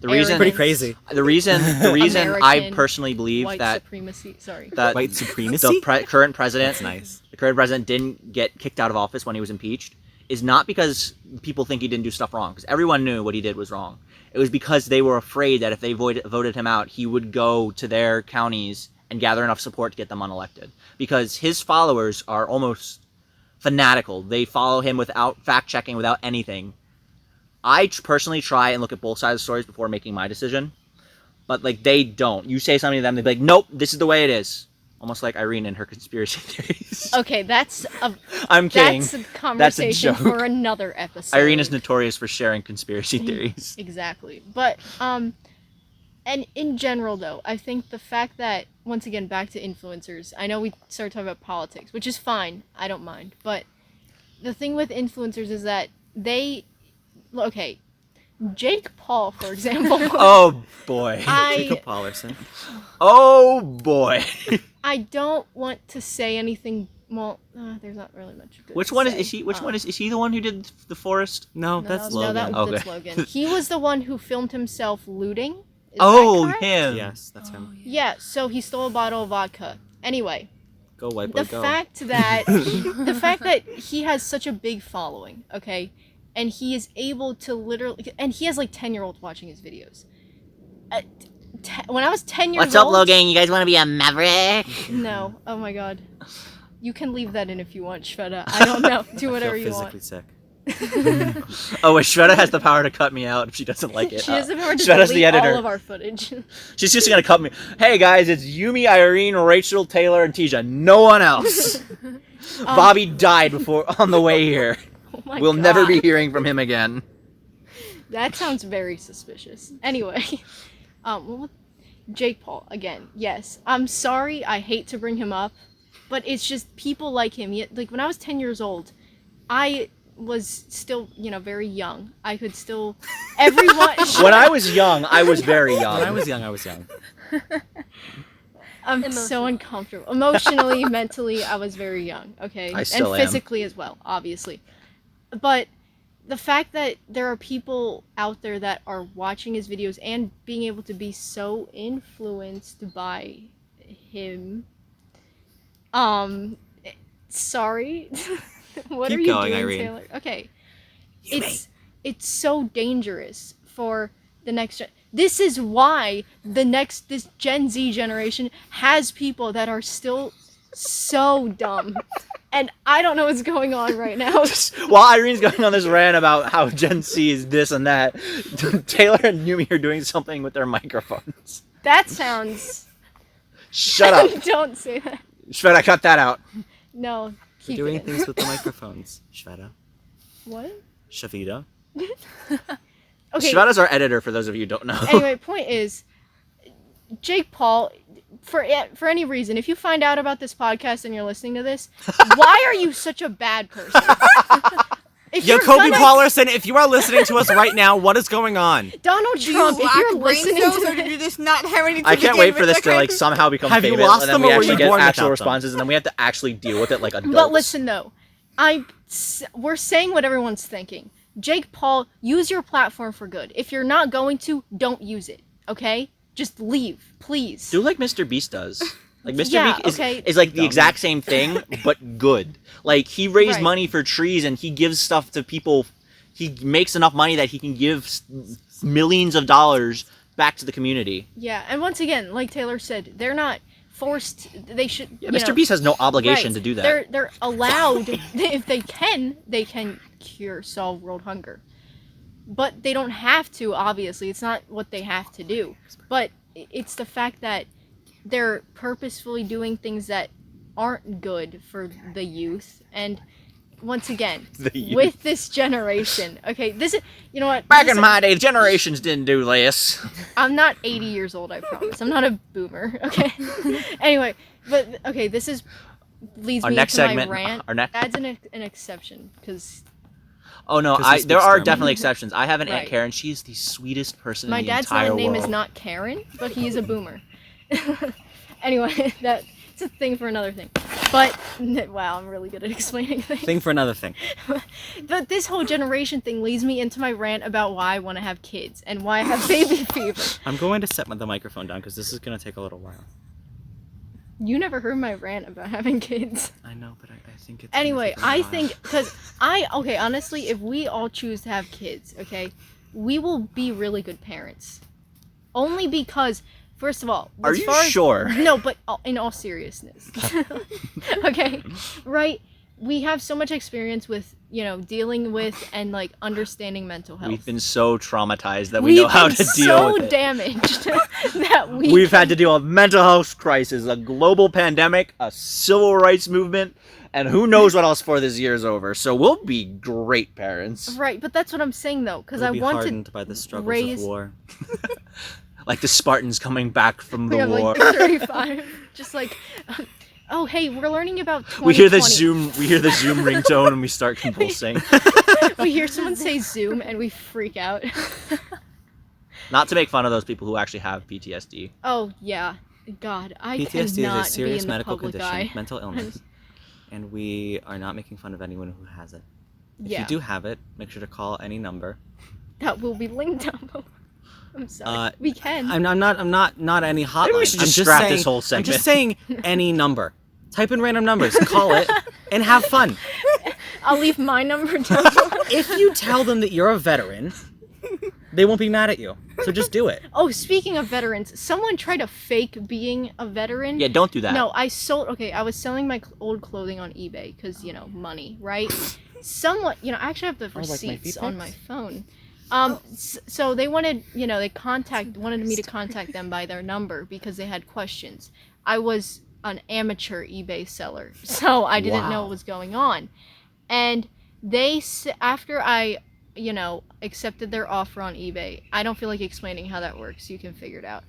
The reason, Pretty crazy. the reason I American personally believe White that supremacy. Sorry. White supremacy? the current president, That's nice. the current president didn't get kicked out of office when he was impeached is not because people think he didn't do stuff wrong, because everyone knew what he did was wrong. It was because they were afraid that if they voted him out, he would go to their counties and gather enough support to get them unelected. Because his followers are almost fanatical. They follow him without fact-checking, without anything. I personally try and look at both sides of the stories before making my decision. But, like, they don't. You say something to them, they'd be like, nope, this is the way it is. Almost like Irene and her conspiracy theories. Okay, that's I'm kidding. that's a conversation joke. for another episode. Irene is notorious for sharing conspiracy theories. Exactly. But and in general though, I think the fact that, once again, back to influencers, I know we started talking about politics, which is fine, I don't mind, but the thing with influencers is that okay, Jake Paul, for example. Oh boy. Jacob Paulerson. Oh boy. I don't want to say anything. Well, there's not really much good Which to one say. is he? Which one is he? The one who did the forest? No, No, that's no, Logan. that's Okay. Logan. He was the one who filmed himself looting. Is Oh, that correct? him. Yes, that's him. Yeah, so he stole a bottle of vodka. Anyway, Go white boy, the go. fact that he has such a big following, okay, and he is able to literally, and he has like 10-year-olds watching his videos. When I was 10 years What's up, old, Logan? You guys want to be a maverick? no, oh my god, you can leave that in if you want, Shveta. I don't know. Do whatever I feel you want. physically sick. Oh, wait, Shveta has the power to cut me out if she doesn't like it. She has the power to Shveta's delete the editor. all of our footage. She's just gonna cut me. Hey guys, it's Yumi, Irene, Rachel, Taylor, and Tisha. No one else. Bobby died on the way here. Oh my We'll god. never be hearing from him again. That sounds very suspicious. Anyway, Jake Paul again. Yes, I'm sorry. I hate to bring him up, but it's just people like him. Like when I was 10 years old, I was still, very young. I could still. Everyone. When I was young, I was very young. When I was young. I'm so uncomfortable. Emotionally, mentally, I was very young. Okay, I still and am. physically as well, obviously. But the fact that there are people out there that are watching his videos and being able to be so influenced by him. Sorry. What Keep are you going, doing, Irene. Taylor? Okay. It's so dangerous for the next gen. This is why this Gen Z generation has people that are still so dumb. And I don't know what's going on right now. While Irene's going on this rant about how Gen Z is this and that, Taylor and Yumi are doing something with their microphones. That sounds... Shut up. Don't say that. Shveta, cut that out. No, We're keep doing it in. things with the microphones. Shveta. What? Shavita. Okay, Shveta's our editor, for those of you who don't know. anyway, point is, Jake Paul, for any reason, if you find out about this podcast and you're listening to this, why are you such a bad person? If you're Jacoby gonna- Paulerson, if you are listening to us right now, what is going on? Donald Do Trump, you if you're lack brain listening cells, to or did this, you just not have any to I can't begin wait for with? this to like somehow become Have you famous, lost and then them, we or were actually you get born actual without them? responses, and then we have to actually deal with it like adults. but listen though, we're saying what everyone's thinking. Jake Paul, use your platform for good. If you're not going to, don't use it. Okay? Just leave, please. Do like Mr. Beast does. Like Mr. Yeah, Beast okay. is like the Dumb. exact same thing, but good. Like he raised Right. money for trees, and he gives stuff to people. He makes enough money that he can give millions of dollars back to the community. Yeah, and once again, like Taylor said, they're not forced. They should. Yeah, you Mr. know, Beast has no obligation right. to do that. They're allowed if they can solve world hunger, but they don't have to. Obviously, it's not what they have to do. But it's the fact that they're purposefully doing things that aren't good for the youth. And once again, The youth. with this generation, okay, this is what. Back this in is- my day, generations didn't do this. I'm not 80 years old, I promise. I'm not a boomer, okay? Anyway, but, okay, this leads Our me next into segment. my rant. Our next. That's an exception, because Oh no, 'Cause he there speaks are German. definitely exceptions. I have an Aunt Right. Karen. She's the sweetest person my in the dad's entire name world. is not Karen, but he is a boomer. Anyway, that's a thing for another thing. But, wow, I'm really good at explaining things. Thing for another thing. But this whole generation thing leads me into my rant about why I want to have kids and why I have baby fever. I'm going to set the microphone down because this is going to take a little while. You never heard my rant about having kids. I know, but I think it's... Anyway, I think, because okay, honestly, if we all choose to have kids, okay, we will be really good parents. Only because, first of all, Are as you far as- sure? No, but in all seriousness. Okay, right? We have so much experience with, dealing with and, like, understanding mental health. We've been so traumatized that we know how to deal with it. damaged that We've had to deal with mental health crisis, a global pandemic, a civil rights movement, and who knows what else before this year's over. So we'll be great parents. Right, but that's what I'm saying, though, because We'll I be want to... hardened by the struggles raise- of war. Like the Spartans coming back from the We have war. like 35. Just like, oh hey, we're learning about 2020. We hear the Zoom ringtone and we start convulsing. We hear someone say Zoom and we freak out. Not to make fun of those people who actually have PTSD. Oh yeah, God, I PTSD cannot is a serious be in the medical public condition, eye. mental illness, and we are not making fun of anyone who has it. If Yeah, you do have it, make sure to call any number. that will be linked down below. I'm sorry. We can. I'm not any hotline. Maybe we should I'm just just scrap saying, this whole I'm segment. just saying any number. Type in random numbers, call it, and have fun. I'll leave my number down. If you tell them that you're a veteran, they won't be mad at you. So just do it. Oh, speaking of veterans, someone tried to fake being a veteran. Yeah, don't do that. No, I was selling my old clothing on eBay because, money, right? Someone, I actually have the like my receipts feet on pics? my phone. So they wanted, wanted me to contact them by their number because they had questions. I was an amateur eBay seller, so I didn't know what was going on. And after I, accepted their offer on eBay, I don't feel like explaining how that works. You can figure it out.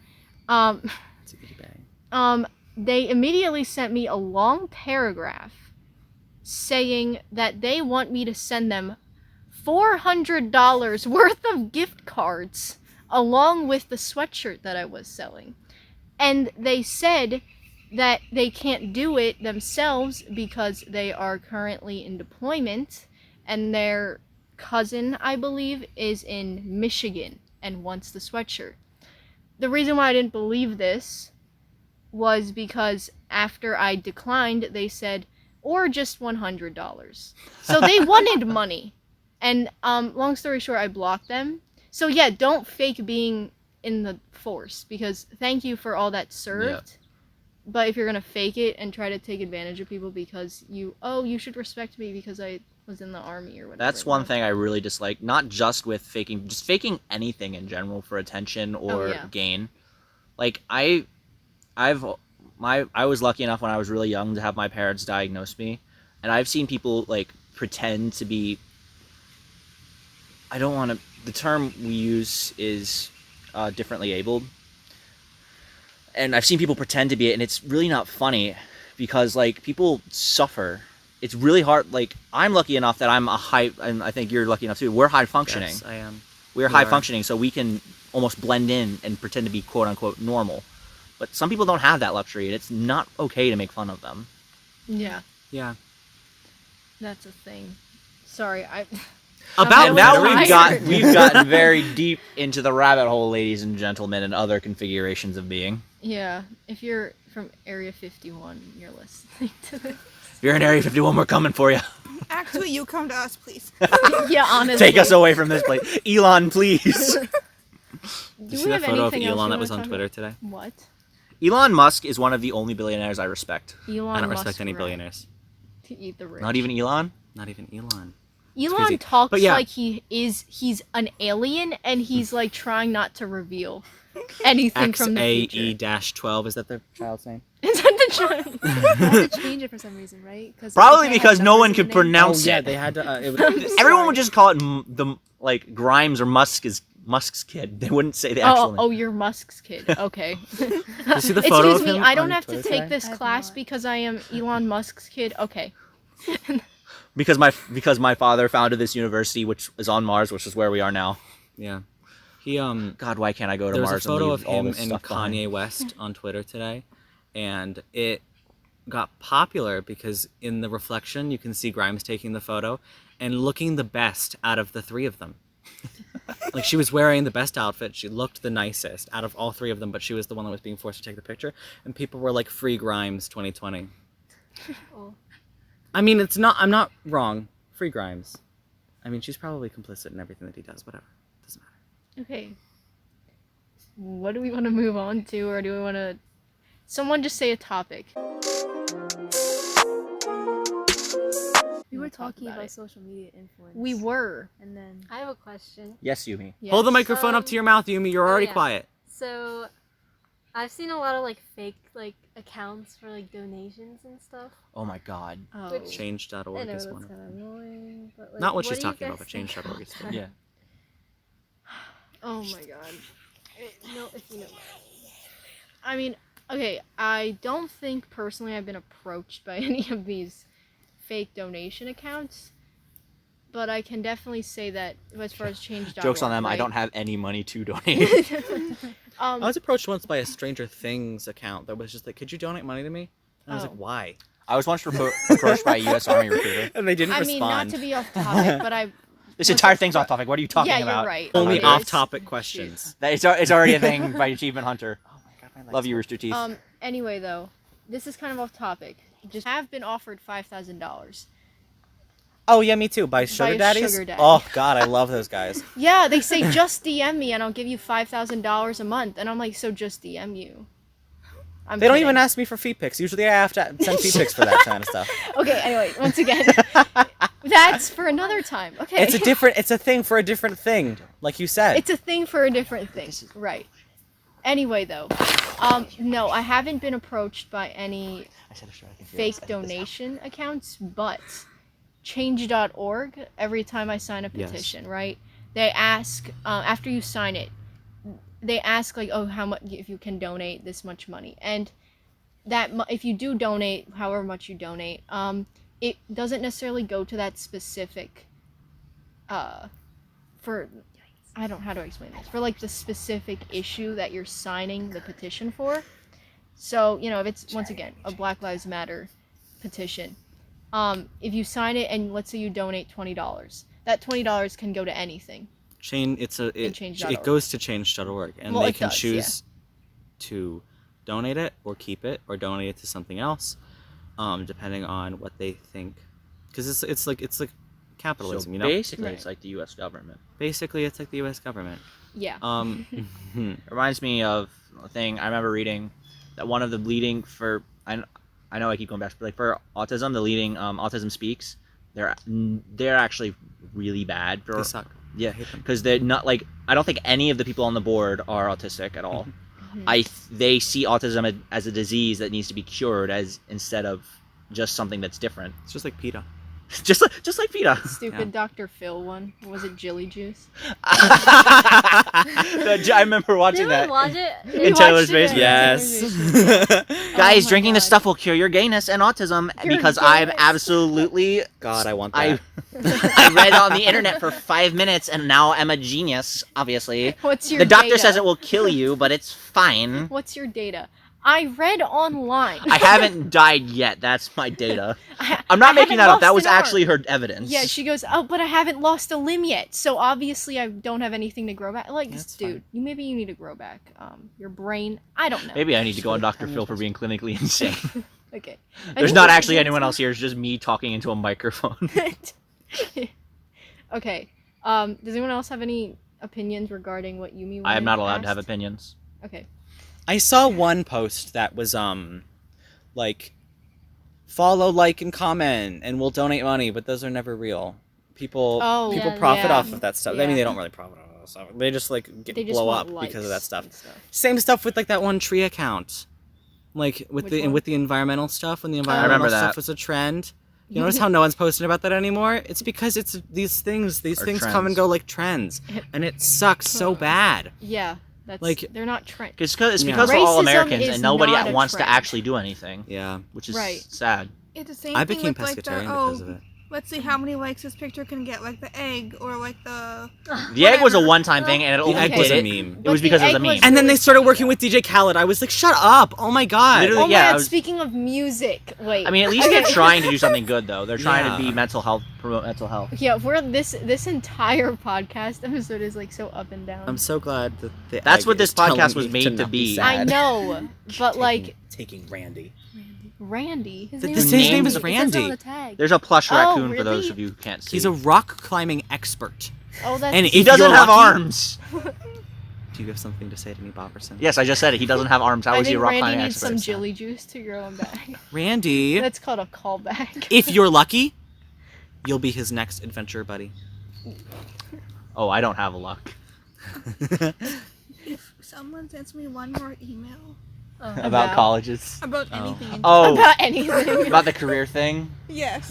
It's a goodie bag. They immediately sent me a long paragraph saying that they want me to send them $400 worth of gift cards along with the sweatshirt that I was selling. And they said that they can't do it themselves because they are currently in deployment and their cousin, I believe, is in Michigan and wants the sweatshirt. The reason why I didn't believe this was because after I declined, they said, or just $100. So they wanted money. And long story short, I blocked them. So yeah, don't fake being in the force because thank you for all that served. Yeah. But if you're gonna fake it and try to take advantage of people because you should respect me because I was in the army or whatever. That's one thing I really dislike. Not just with faking, just faking anything in general for attention or gain. Like I was lucky enough when I was really young to have my parents diagnose me, and I've seen people like pretend to be. I don't want to. The term we use is differently abled. And I've seen people pretend to be it, and it's really not funny because, like, people suffer. It's really hard. Like, I'm lucky enough that I'm and I think you're lucky enough too. We're high functioning. Yes, I am. We're high functioning, so we can almost blend in and pretend to be quote unquote normal. But some people don't have that luxury, and it's not okay to make fun of them. Yeah, Yeah. that's a thing. Sorry, About now tired. we've gotten very deep into the rabbit hole, ladies and gentlemen, and other configurations of being. Yeah, if you're from Area 51, you're listening to this. If you're in Area 51, we're coming for you. Actually, you come to us, please. Yeah, honestly. Take us away from this place. Elon, please. Did you see that photo of Elon that was on Twitter today? What? Elon Musk is one of the only billionaires I respect. Elon I don't Musk respect any ran billionaires. to eat the rich. Not even Elon? Not even Elon. Elon crazy. talks But yeah. like he's an alien and he's like trying not to reveal anything from the future. XAE-12, is that the child's name? Is that the child? They had to change it for some reason, right? Probably because no one could pronounce Oh, yeah, it. they had to... Everyone would just call it Grimes or Musk's kid. They wouldn't say the actual name. Oh, you're Musk's kid. Okay. Did you see the photo Excuse of me, him I don't on have to Twitter take today? this I have class not. because I am Elon Musk's kid. Okay. Because my father founded this university, which is on Mars, which is where we are now. Yeah. He, God, why can't I go to there was Mars a photo and of leave all him this and stuff behind? Kanye West on Twitter today, and it got popular because in the reflection you can see Grimes taking the photo and looking the best out of the three of them. Like, she was wearing the best outfit, she looked the nicest out of all three of them, but she was the one that was being forced to take the picture, and people were like, "Free Grimes 2020." Oh. I mean, I'm not wrong. Free Grimes. I mean, she's probably complicit in everything that he does, whatever. Doesn't matter. Okay. What do we want to move on to, or do we want to... Someone just say a topic. We were talk talking about about it. social media influence. We were. And then I have a question. Yes, Yumi. Yes. Hold the microphone up to your mouth, Yumi. You're already yeah. quiet. So, I've seen a lot of like fake like accounts for like donations and stuff. Oh my God. Oh. Which- Change.org I know is that's one of kind them. of annoying, but like, Not what do she's you talking guys about, but think change.org is about the Yeah. Oh my god. No, if you know. I mean, okay, I don't think personally I've been approached by any of these fake donation accounts, but I can definitely say that as far as change.org, Joke's on them. I right? don't have any money to donate. I was approached once by a Stranger Things account that was just like, "Could you donate money to me?" And I was Oh. like, "Why?" I was once approached by a U.S. Army recruiter. And they didn't I respond. mean, not to be off topic, but I... This entire thing's off topic. What are you talking Yeah, about? you're right. Only Okay. off-topic questions. It's already a thing by Achievement Hunter. Oh my god, my legs Love you, Rooster Teeth. Anyway, though, this is kind of off topic. just have been offered $5,000. Oh yeah, me too. By sugar a daddies. sugar daddy. Oh God, I love those guys. Yeah, they say just DM me and I'll give you $5,000 a month, and I'm like, so just DM you. They don't even ask me for feet pics. Usually I have to send feet pics for that kind of stuff. Okay, anyway, once again, that's for another time. Okay. It's a thing for a different thing, like you said. It's a thing for a different thing. Right. Anyway, though, no, I haven't been approached by any fake donation accounts, but change.org, every time I sign a petition, right? They ask, after you sign it, they ask like, oh, how much, if you can donate this much money, and that if you do donate however much you donate, it doesn't necessarily go to that specific for, I don't, how do I explain this, for like the specific issue that you're signing the petition for. So, you know, if it's, once again, a Black Lives Matter petition, if you sign it and let's say you donate $20, that $20 can go to anything. It goes to change.org, and they can choose to donate it or keep it or donate it to something else, depending on what they think, because it's like capitalism, you know. Basically, Right. it's like the U.S. government. Basically, it's like the U.S. government. Yeah. It reminds me of a thing I remember reading, that one of the leading for I know I keep going back, but like for autism, the leading Autism Speaks, they're actually really bad for. They suck. Yeah, I hate them. because they're not like, I don't think any of the people on the board are autistic at all. They see autism as a disease that needs to be cured, as instead of just something that's different. It's just like PETA. just like PETA. Stupid Dr. Phil one. Was it Jilly Juice? I remember watching Did that. we watch it? In Taylor's basement. Yes. Guys, my drinking this God. stuff will cure your gayness and autism, because I'm gayness. absolutely. God, I want that. I read on the internet for 5 minutes, and now I'm a genius. Obviously, What's your the doctor data? says it will kill you, but it's fine. What's your data? I read online. I haven't died yet. That's my data. I'm I not making haven't that up. That lost was an arm. actually her evidence. Yeah, she goes, oh, but I haven't lost a limb yet, so obviously I don't have anything to grow back. Like, That's dude, maybe you need to grow back your brain. I don't know. Maybe I need to go on Dr. Phil for being clinically insane. Okay. There's not actually anyone else here. It's just me talking into a microphone. Okay. Does anyone else have any opinions regarding what Yumi? I am not allowed to have asked? opinions. Okay. I saw one post that was like, follow, like, and comment, and we'll donate money, but those are never real. People profit yeah. off of that stuff. I mean, they don't really profit off of that stuff. They just like They just blow want up because of likes that stuff. and stuff. Same stuff with like that one tree account, like with Which one? with the environmental stuff. When the environmental remember that. stuff was a trend. You notice how no one's posting about that anymore? It's because it's these things come and trends. go like trends, and it sucks so bad. Yeah, that's Like- they're not trend. It's Yeah. because we're all Racism Americans is and nobody not a wants to trend. actually do anything, Yeah, which is Right. sad. It's the same I thing became with like the, pescatarian because of it. let's see how many likes this picture can get, like the egg or like the. The egg was a Whatever. one-time thing, and it The only egg did was a it. meme. It was But because the it was a egg meme. was- And then they really started funny, working though. with DJ Khaled. I was like, shut up! Oh my god! Literally, Oh my yeah, I god, was- speaking of music, wait. I mean, at least Okay. they're trying to do something good, though. They're trying to Yeah. be promote mental health. Yeah, we're this entire podcast episode is like so up and down. I'm so glad that the That's egg what this is telling podcast was me made to not be. I sad. know, but like taking Randy. Randy. His The- name his is name Randy. is It says it Randy. on the tag. There's a plush Oh, raccoon for those really? of you who can't see. He's a rock climbing expert. Oh, that's And He if doesn't you're have lucky- arms. Do you have something to say to me, Bobberson? Yes, I just said it. He doesn't have arms. How I is he a think rock Randy climbing needs expert? some jelly juice to grow him back. Randy, That's called a callback. if you're lucky, you'll be his next adventure buddy. Oh, I don't have luck. If someone sends me one more email About colleges. about anything, in Oh, About anything. about the career thing. yes.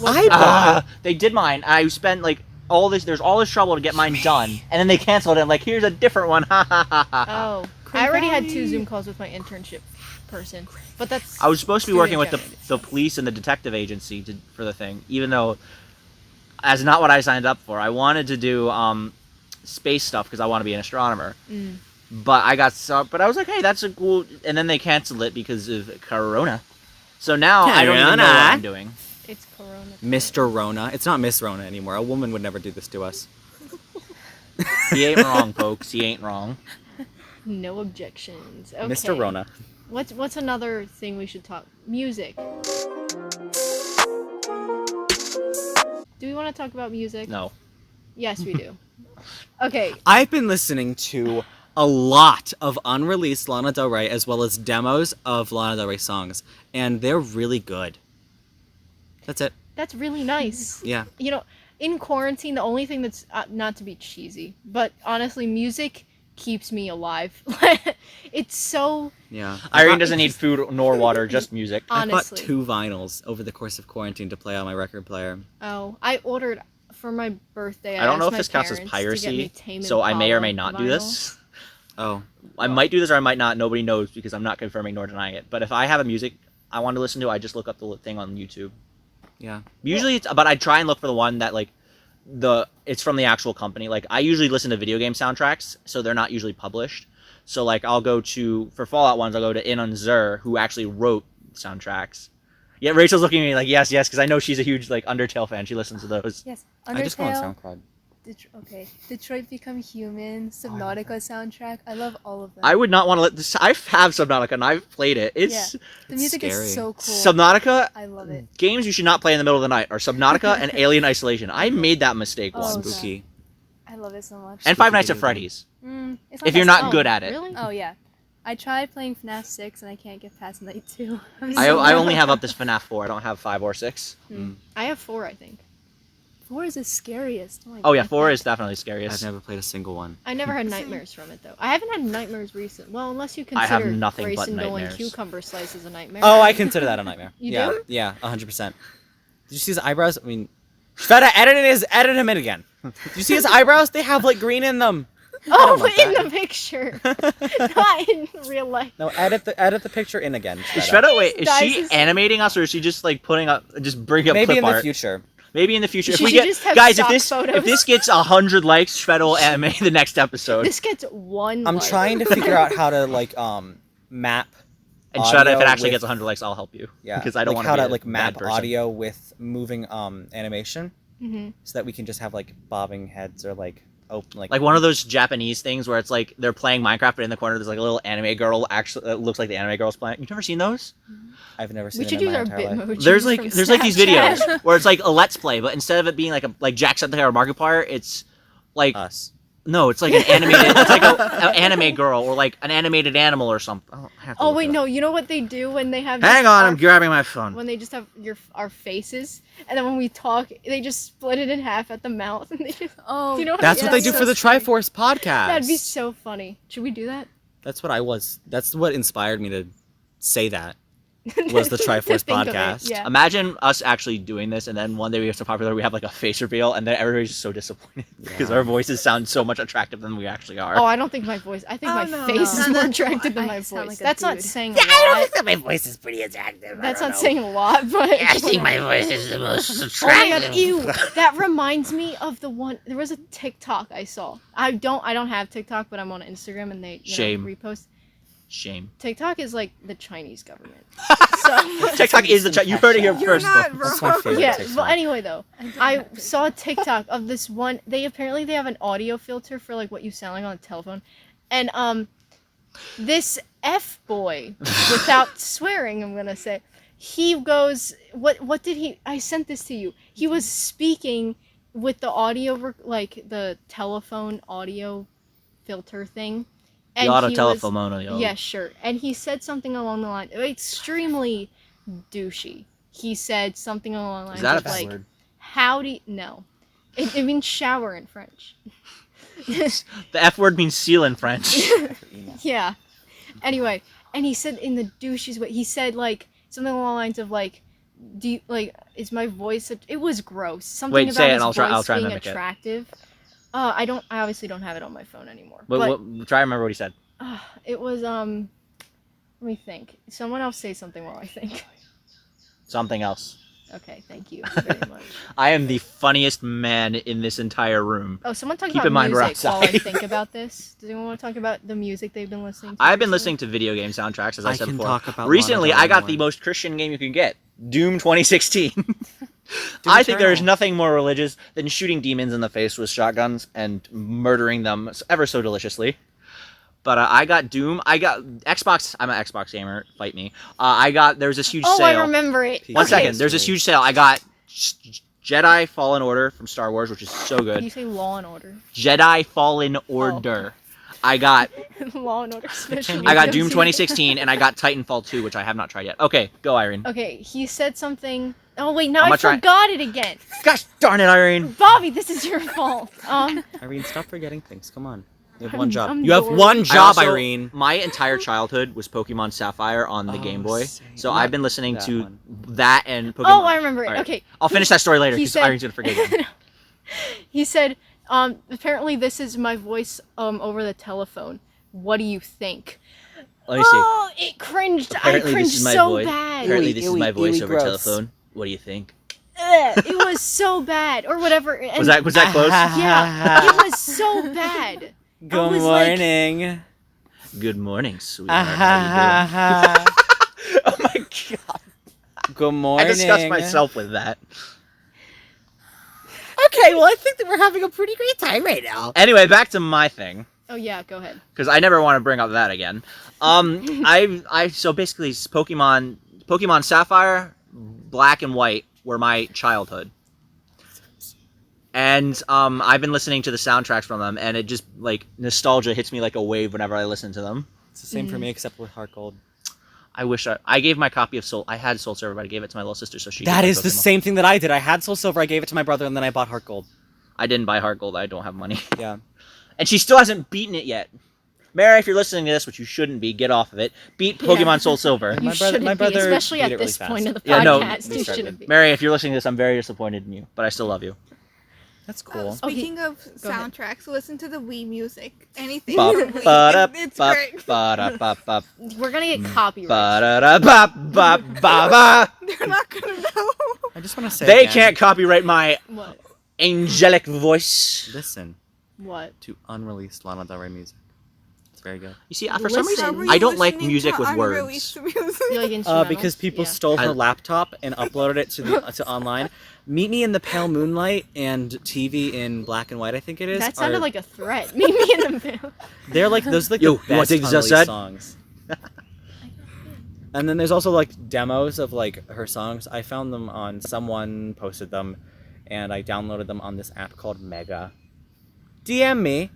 They did mine. I spent like all this. There's all this trouble to get mine done, and then they canceled it. I'm like, here's a different one. Ha ha ha ha. Oh, I already had 2 Zoom calls with my internship person, but that's. I was supposed to be working with Student the police and the detective agency for the thing, even though that's not what I signed up for. I wanted to do space stuff because I want to be an astronomer. But I was like, hey, that's a cool. And then they canceled it because of Corona. So now I don't even know what I'm doing. It's Corona. Mr. Rona. It's not Miss Rona anymore. A woman would never do this to us. He ain't wrong, folks. He ain't wrong. No objections. Okay. Mr. Rona. What's another thing we should talk? Music. want to talk about music? No. Yes, we do. Okay. I've been listening to a lot of unreleased Lana Del Rey as well as demos of Lana Del Rey songs, and they're really good. That's it. That's really nice. Yeah. You know, in quarantine, the only thing that's not to be cheesy, but honestly, music keeps me alive. It's so Yeah. Irene doesn't need food nor water, just music. I bought honestly. 2 vinyls over the course of quarantine to play on my record player. Oh, I ordered for my birthday. I don't know asked if my this counts as parents to get me piracy, Tame so I may or may Impala not do vinyl. this. Oh. I might do this or I might not. Nobody knows because I'm not confirming nor denying it. But if I have a music I want to listen to, I just look up the thing on YouTube. Yeah. Usually but I try and look for the one that like it's from the actual company. Like I usually listen to video game soundtracks, so they're not usually published. So like I'll go to for Fallout ones, I'll go to Inunzer, who actually wrote soundtracks. Yeah, Rachel's looking at me like yes, because I know she's a huge like Undertale fan. She listens to those. Yes, I just go on Undertale, SoundCloud. Detroit Become Human, Subnautica soundtrack. I love all of them. I would not want to let this. I have Subnautica and I've played it. It's The music scary. is so cool. Subnautica. I love it. Games you should not play in the middle of the night are Subnautica and Alien Isolation. I made that mistake Oh, once. okay. Spooky. I love it so much. And Five Nights at Spooky Freddy's. It's If that you're not strong. good at it. Really? Oh yeah, I tried playing FNAF 6 and I can't get past night 2. I only have up this FNAF 4. I don't have 5 or 6. I have 4, I think. 4 is the scariest. Oh, my Oh yeah, God. 4 is definitely I've scariest. never played a single one. I never had nightmares from it though. I haven't had nightmares recent. Well, unless you I have consider nothing but Grayson going nightmares. cucumber slices a nightmare. Oh, I consider that a nightmare. You yeah. do? Yeah, 100%. Did you see his eyebrows? I mean, Shveta, edit him in again. Did you see his eyebrows? They have like green in them. Oh, want in that. the picture, not in real life. No, edit the picture in again. Is Shveta. Shredder, wait, is Dies she his- animating us or is she just like putting up, just bringing up Maybe clip in the art? future. Maybe in the future. If She we should get just have guys, if stock this photos. gets 100 likes, Shredder will animate the next episode. This gets 1. I'm like. trying to figure out how to like map. And Shredder, if audio it actually with- gets 100 likes, I'll help you. Yeah, Because I don't like want how to to like map person. audio with moving animation, Mhm. so that we can just have like bobbing heads or like open Like one of those Japanese things where it's like they're playing Minecraft, but in the corner there's like a little anime girl. Actually, that looks like the anime girl's playing. You've never seen those? I've never seen We it should in use my our entire life. Bitmoji. There's like from these Snapchat. videos where it's like a let's play, but instead of it being like Jacksepticeye or Markiplier, it's like Us. no, it's like an animated. It's like an anime girl or like an animated animal or something. I have to Oh look wait, it up. no. You know what they do when they have? Hang just on, our- I'm grabbing my phone. When they just have our faces, and then when we talk, they just split it in half at the mouth, and they just. Oh, Do you know what That's I what mean? they do So for the funny. Triforce podcast. That'd be so funny. Should we do that? That's what I was. That's what inspired me to say that. Was the To Triforce think of it, podcast. Yeah. Imagine us actually doing this, and then one day we get so popular we have like a face reveal, and then everybody's just so disappointed because Yeah. our voices sound so much attractive than we actually are. Oh, I don't think my voice. I think Oh, my no, face no. is more I attractive than my sound voice. like a That's not dude. saying a lot. that my voice is pretty attractive. That's not saying a lot, but. my voice is the most Oh my god, ew! That reminds me of the one. There was a TikTok I saw. I don't have TikTok, but I'm on Instagram and they Shame. repost. Shame. TikTok is like the Chinese government. So TikTok is the you heard it here You're first. not, folks. bro. That's my favorite yeah. TikTok. Well, anyway though, don't I have saw a TikTok of this one. They have an audio filter for like what you sound like on a telephone, and this F boy, without swearing, I'm gonna say, he goes, what did he? I sent this to you. He was speaking with the audio, like the telephone audio filter thing. The auto he was- telephono, yo. Yeah, sure. And he said something along the line, extremely douchey. He said something along the lines Is that a of bad like, word? howdy, no. It means shower in French. The F word means seal in French. Yeah. Anyway, and he said in the douchiest way, he said like something along the lines of like, do you, like, is my voice? It was gross. Something Wait, about say it his and I'll voice try and being mimic it. attractive. I obviously don't have it on my phone anymore. But, But try to remember what he said. it was let me think. Someone else say something while I think. Something else. Okay, thank you very much. I am the funniest man in this entire room. Oh, someone talk Keep about in mind we're music while I outside. think about this. Does anyone want to talk about the music they've been listening to? I've been recently? listening to video game soundtracks, as I I said can before. talk about Recently, Lana Del I got Rey the more. most Christian game you can get, Doom 2016. I think there is Eternal. nothing more religious than shooting demons in the face with shotguns and murdering them ever so deliciously. But I got Doom. I got Xbox. I'm an Xbox gamer. Fight me. There's this huge Oh, sale. I remember it. One Okay. second. There's this huge sale. I got Jedi Fallen Order from Star Wars, which is so Did good. you say Law and Order? Jedi Fallen Order. I got Law and Order Special. I got Doom 2016 and I got Titanfall 2, which I have not tried yet. Okay, go Irene. Okay, he said something. Oh wait, now I'm I gonna try- forgot it again. Gosh darn it, Irene. Bobby, this is your fault. Irene, stop forgetting things. Come on. You have I'm- one job. I'm You have bored. one I job, also- Irene. My entire childhood was Pokemon Sapphire on the Oh, Game Boy. same. So Not I've been listening that to one. that and Pokemon. Oh, I remember it. All right. Okay. I'll finish that story later He because said- Irene's gonna forget again. He said, apparently this is my voice over the telephone. What do you think? Let me see. Oh, it cringed. Apparently I cringed this is my so voice. bad. Apparently this is my Ewy, voice ewy, over gross. telephone. What do you think? Ugh, it was so bad, or whatever. And Was that close? Yeah, it was so bad. Good was like- morning. Good morning, sweetheart. How you doing? Oh my god. Good I morning. disgust myself with that. Okay, well, I think that we're having a pretty great time right now. Anyway, back to my thing. Oh yeah, go ahead. Because I never want to bring up that again. So basically Pokemon Sapphire, Black and White were my childhood. And I've been listening to the soundtracks from them, and it just like nostalgia hits me like a wave whenever I listen to them. It's the same for me, except with Heart Gold. I wish I gave my copy of Soul. I had Soul Silver, but I gave it to my little sister so she. That could is play the Pokemon. same thing that I did. I had Soul Silver, I gave it to my brother, and then I bought Heart Gold. I didn't buy Heart Gold. I don't have money. Yeah. And she still hasn't beaten it yet. Mary, if you're listening to this, which you shouldn't be, get off of it. Beat Yeah. Pokemon Soul Silver. You My brother- shouldn't my be, brother especially beat at it really this fast. point of the Yeah, no, podcast. we You started. shouldn't be. Mary, if you're listening to this, I'm very disappointed in you, but I still love you. That's cool. Speaking of Go ahead. soundtracks, listen to the Wii music. Anything Bop, from Wii. ba-da, It's bop, great. ba-da, bop, bop, We're gonna get copyright. ba-da-da, bop, bop, ba, ba. They're not gonna know. I just want to say They again, can't copyright my What? angelic voice. listen What? to unreleased Lana Del Rey music. It's very good. You see, for some Listen. reason, Were I you don't like listening music to with words. unreleased music? You like instrumentals? Because people Yeah. stole her I- laptop and uploaded it to online. Meet Me in the Pale Moonlight and TV in Black and White, I think it is. That sounded are- like a threat. Meet me in the middle. They're like those are like Yo, the you wanna best take this unreleased outside? songs. And then there's also like demos of like her songs. I found them on someone posted them, and I downloaded them on this app called Mega. DM me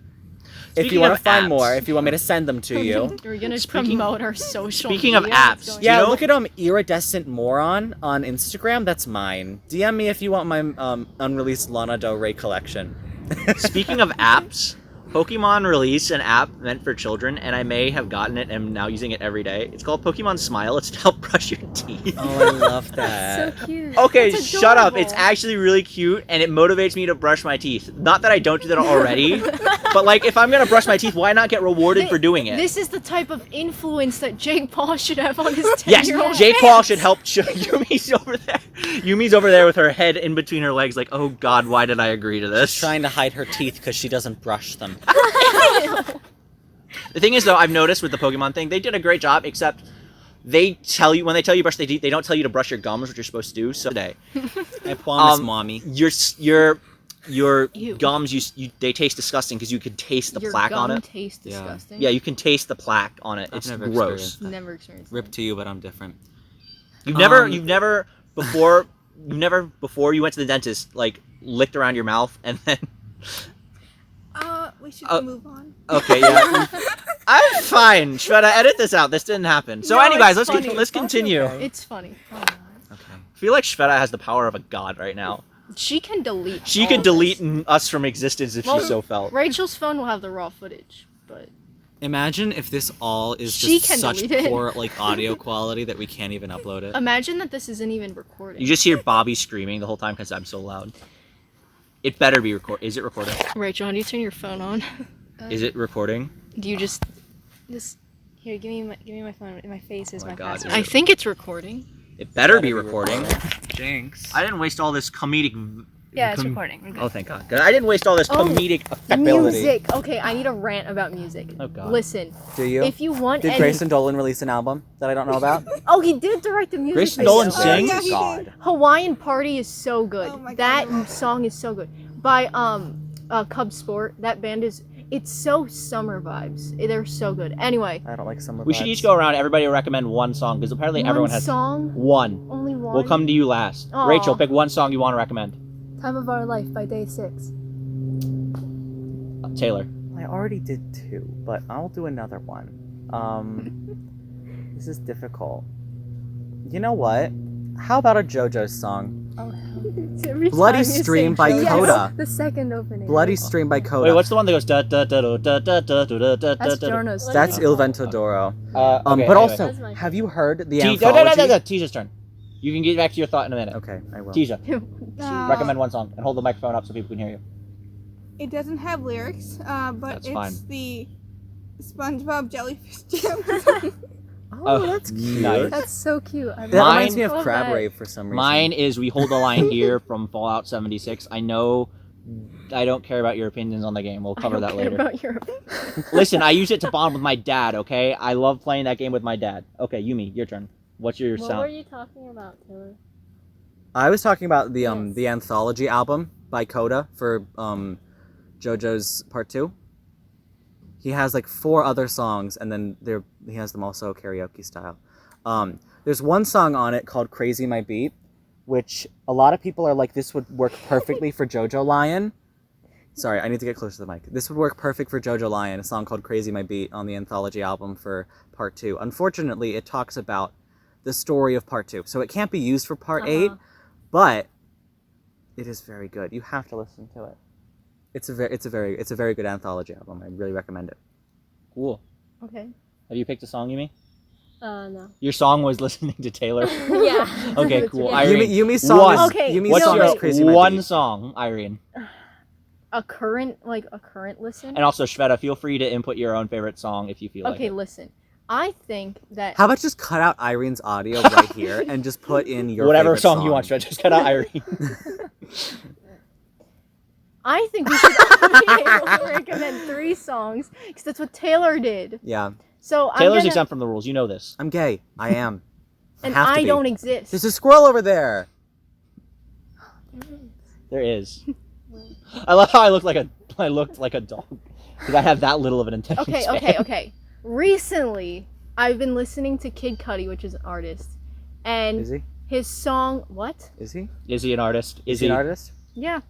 if Speaking you want of to find apps. more. If you want me to send them to you. We're gonna Speaking- promote our social speaking of media. What's apps, going Do you Yeah, know- look at Iridescent Moron on Instagram. That's mine. DM me if you want my unreleased Lana Del Rey collection. Speaking of apps, Pokemon released an app meant for children, and I may have gotten it and am now using it every day. It's called Pokemon Smile. It's to help brush your teeth. Oh, I love So that. cute. Okay, That's shut up. adorable. It's actually really cute, and it motivates me to brush my teeth. Not that I don't do that already, but like if I'm gonna brush my teeth, why not get rewarded for doing it? This is the type of influence that Jake Paul should have on his 10-year-old Yes, Jake Paul should help. Yumi's over there. Yumi's over there with her head in between her legs, like, oh God, why did I agree to this? Trying to hide her teeth because she doesn't brush them. The thing is, though, I've noticed with the Pokemon thing, they did a great job, except they tell you when they tell you brush the teeth, they don't tell you to brush your gums, which you're supposed to do. So today, I promise, Um, mommy. your Ew. gums, they taste disgusting because you could taste the Your plaque gum on it. tastes Yeah. disgusting. Yeah, you can taste the plaque on it. I've It's never gross. experienced that. Never experienced. Rip to you, but I'm different. You've Um, never before you went to the dentist like licked around your mouth and then. We should Uh, move on. Okay, yeah. I'm fine. Shweta, edit this out. This didn't happen. So, No, anyways, it's funny. let's continue. okay. It's funny. Okay. I feel like Shweta has the power of a god right now. She can delete. She all could of delete this. us from existence if Well, she so felt. Rachel's phone will have the raw footage, but Imagine if this all is She just can such delete it. poor like audio quality that we can't even upload it. imagine that this isn't even recording. You just hear Bobby screaming the whole time because I'm so loud. It better be recorded. Is it recording? Rachel, how do you turn your phone on? Is it recording? Do you just? Here, give me my phone. My face is Oh my my God, password. is I think it's recording. It better be recording. Jinx. I didn't waste all this comedic. Yeah, it's recording. We're good. Oh, thank God. 'Cause I didn't waste all this Oh, comedic ability. Music. Okay, I need a rant about music. Oh, God. Listen, Do you? if you want Did any... Grayson Dolan release an album that I don't know about? Oh, he did direct the music Grayson video. Dolan Oh, sings? yeah, he God. did. Hawaiian Party is so good. Oh my that God. song is so good. By Cub Sport. That band is... It's so summer vibes. They're so good. Anyway, I don't like summer. We should vibes. each go around. Everybody recommend one song because apparently everyone one has song, one. only one. We'll come to you last. Aw. Rachel, pick one song you want to recommend. Time of Our Life by Day 6. Taylor. I already did 2, but I'll do another one. This is difficult. You know what? How about a JoJo's song? Oh, hell. Every Bloody time you say Stream by JoJo. Coda. The second opening. Bloody Stream by Coda. Wait, what's the one that goes da da da da da da da da da That's da? Jorno's. That's Il Il Ventadoro. Okay, But anyway. also, That's my have you heard the Tisha's anthology? turn. You can get back to your thought in a minute. Okay, I will. Tisha, Uh, recommend one song and hold the microphone up so people can hear you. It doesn't have lyrics, but That's it's fine. the SpongeBob Jellyfish Jam. Oh, that's cute. nice. That's so cute. I That love reminds it. me of Love Crab that. Rave for some reason. Mine is We Hold the Line Here from Fallout 76. I know I don't care about your opinions on the game. We'll cover I that don't care later. about your... Listen, I use it to bond with my dad, okay? I love playing that game with my dad. Okay, Yumi, your turn. What's your What sound? were you talking about, Taylor? I was talking about the Yes. the anthology album by Coda for JoJo's Part 2. He has like 4 other songs, and then he has them also karaoke style. There's one song on it called "Crazy My Beat," which a lot of people are like, this would work perfectly for JoJo Lion. Sorry, I need to get closer to the mic. This would work perfect for JoJo Lion, a song called "Crazy My Beat" on the anthology album for Part 2. Unfortunately, it talks about the story of Part 2, so it can't be used for Part 8. But it is very good. You have to listen to it. It's a very good anthology album. I really recommend it. Cool. Okay. Have you picked a song, Yumi? No. Your song was listening to Taylor. Yeah. Okay, That's cool. right. Irene, Yumi's song one. is, Okay, Yumi's What's song your is Crazy My one Beat. song, Irene? A current listen? And also, Shveta, feel free to input your own favorite song if you feel like Okay, it. listen. I think that... How about just cut out Irene's audio right here and just put in your Whatever favorite song you want, Shveta. Just cut out Irene. I think we should all be able to recommend 3 songs, because that's what Taylor did. Yeah, So Taylor's I'm gonna, exempt from the rules. You know this. I'm gay. I am. and have to I be. don't exist. There's a squirrel over there. There is. I love how I looked like a dog because I have that little of an attention Okay, span. okay. Recently, I've been listening to Kid Cudi, which is an artist, and Is he? his song... What? Is he? Is he an artist? Is he an artist? Yeah.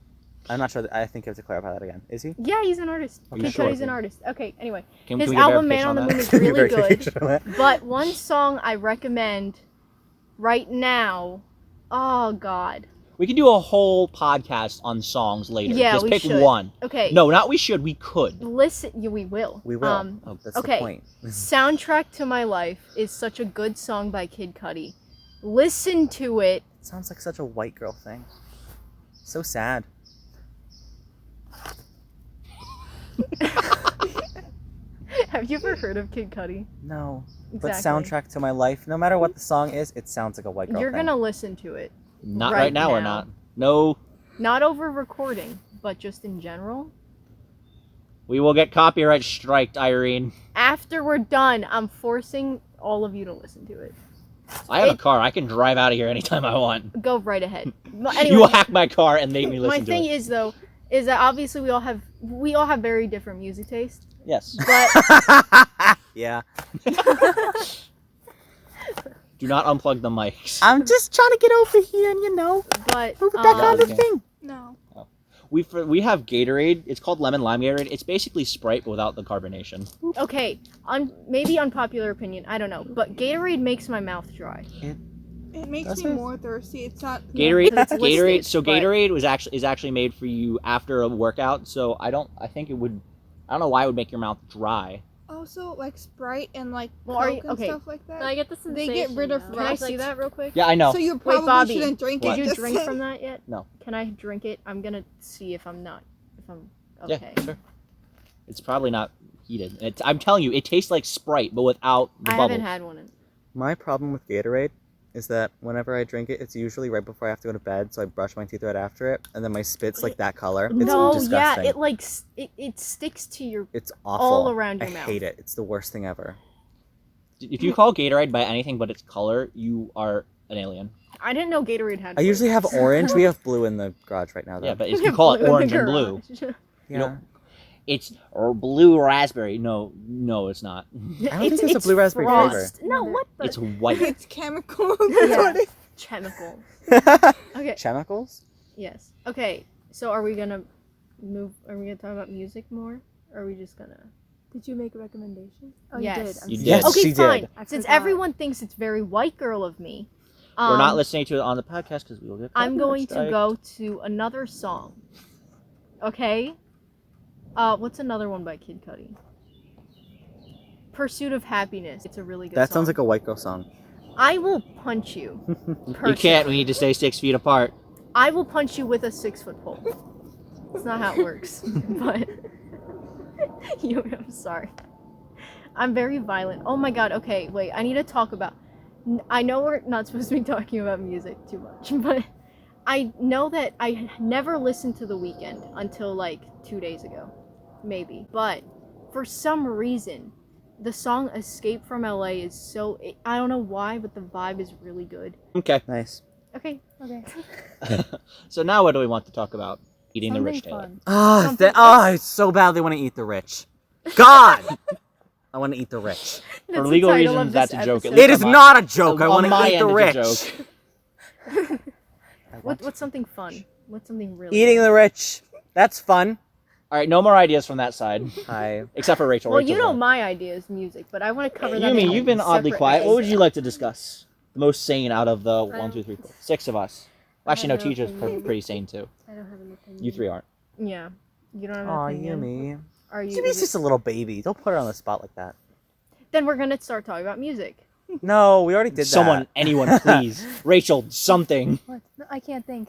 I'm not sure. I think you have to clarify that again. Is he? Yeah, he's an artist. Okay, Kid sure. Cudi's an artist. Okay, anyway. Can His we get album Man verification on the that? Moon is really good. Verification on that? But one song I recommend right now... Oh, God. We can do a whole podcast on songs later. Yeah, Just we pick should. one. Okay. No, not we should. We could. Listen... Yeah, we will. We will. That's the okay. point. Soundtrack to My Life is such a good song by Kid Cudi. Listen to it. Sounds like such a white girl thing. So sad. Have you ever heard of Kid Cudi? No. Exactly. But soundtrack to my life, no matter what the song is, it sounds like a white girl You're thing. gonna listen to it. Not Right right now, or now. not. No, Not over recording, but just in general. we will get copyright striked, Irene. After we're done, I'm forcing all of you to listen to it. I have a car. I can drive out of here anytime I want. Go right ahead. But You anyway, will hack my car and make me listen my to thing it. is though, is that obviously we all have very different music taste. Yes. But Yeah. Do not unplug the mics. I'm just trying to get over here and, move it back on the Okay. thing. No. We have Gatorade. It's called lemon lime Gatorade. It's basically Sprite but without the carbonation. okay, maybe unpopular opinion, I don't know, but Gatorade makes my mouth dry. It makes Does me it? more thirsty. It's not. Gatorade. Because it's Gatorade. listed, So but- Gatorade is actually made for you after a workout. So I don't know why it would make your mouth dry. Also, like Sprite and like Well, are Coke you- and okay. stuff like that. I get the They sensation. get rid of though. Can I Rust. see that real quick? Yeah, I know. So you probably Bobby, shouldn't drink Did it. you just drink saying. from that yet? No. Can I drink it? I'm gonna see if I'm Yeah, okay. sure. It's probably not heated. I'm telling you, it tastes like Sprite but without the I bubbles. haven't had one. My problem with Gatorade is that whenever I drink it, it's usually right before I have to go to bed, so I brush my teeth right after it, and then my spit's like that color. It's No, disgusting. yeah, it like it sticks to your. It's awful. all around your I mouth. hate it. It's the worst thing ever. If you call Gatorade by anything but its color, you are an alien. I didn't know Gatorade had. I usually have flavors. orange. We have blue in the garage right now, though. Yeah, but We if you have call it blue in the orange and blue, garage. yeah. you know, it's or blue raspberry. No, it's not. I don't think there's a blue raspberry frost. No, what the It's white. It's chemical. Yeah. That's what it- chemical? Okay. Chemicals? Yes. Okay. So are we gonna move? Are we gonna talk about music more? Or are we just gonna? Did you make a recommendation? Oh, Yes. you did. I'm You sorry. did. Yes, Okay, she fine. did. I Since forgot. everyone thinks it's very white girl of me, We're not listening to it on the podcast because we will get. I'm going to copyright go to another song. Okay. What's another one by Kid Cudi? Pursuit of Happiness. It's a really good That song. sounds like a white girl song. I will punch you. strike. You can't. We need to stay 6 feet apart. I will punch you with a 6-foot pole. It's not how it works, but I'm sorry. I'm very violent. Oh my god. Okay, wait. I need to talk about. I know we're not supposed to be talking about music too much, but I know that I never listened to The Weeknd until like 2 days ago, maybe. But for some reason, the song "Escape from LA" is so. I don't know why, but the vibe is really good. Okay. Nice. Okay. Okay. So now what do we want to talk about? Eating the Something rich Taylor. fun. Something- I so badly want to eat the rich. God! I want to eat the rich. That's For the legal title reasons, of that's this a joke. At episode. least It is on not a joke. I on want to my eat the end, rich. it's a joke. What's something fun? What's something really Eating fun? the rich. That's fun. All right, no more ideas from that side, Hi. except for Rachel. Well, Rachel's you know on. my idea is music, but I want to cover that. Yumi, in a you've been oddly separate quiet. What would episode. you like to discuss? The most sane out of the I 1, 2, 3, 4, 6 of us. Well, actually, no, have no TJ's opinion. pretty sane too. I don't have an opinion. You 3 aren't. Yeah, you don't have an Aw, opinion. Yumi. Are you? Yumi's is just it- a little baby. Don't put her on the spot like that. Then we're gonna start talking about music. No, we already did Someone, that. anyone, please. Rachel, something. What? No, I can't think.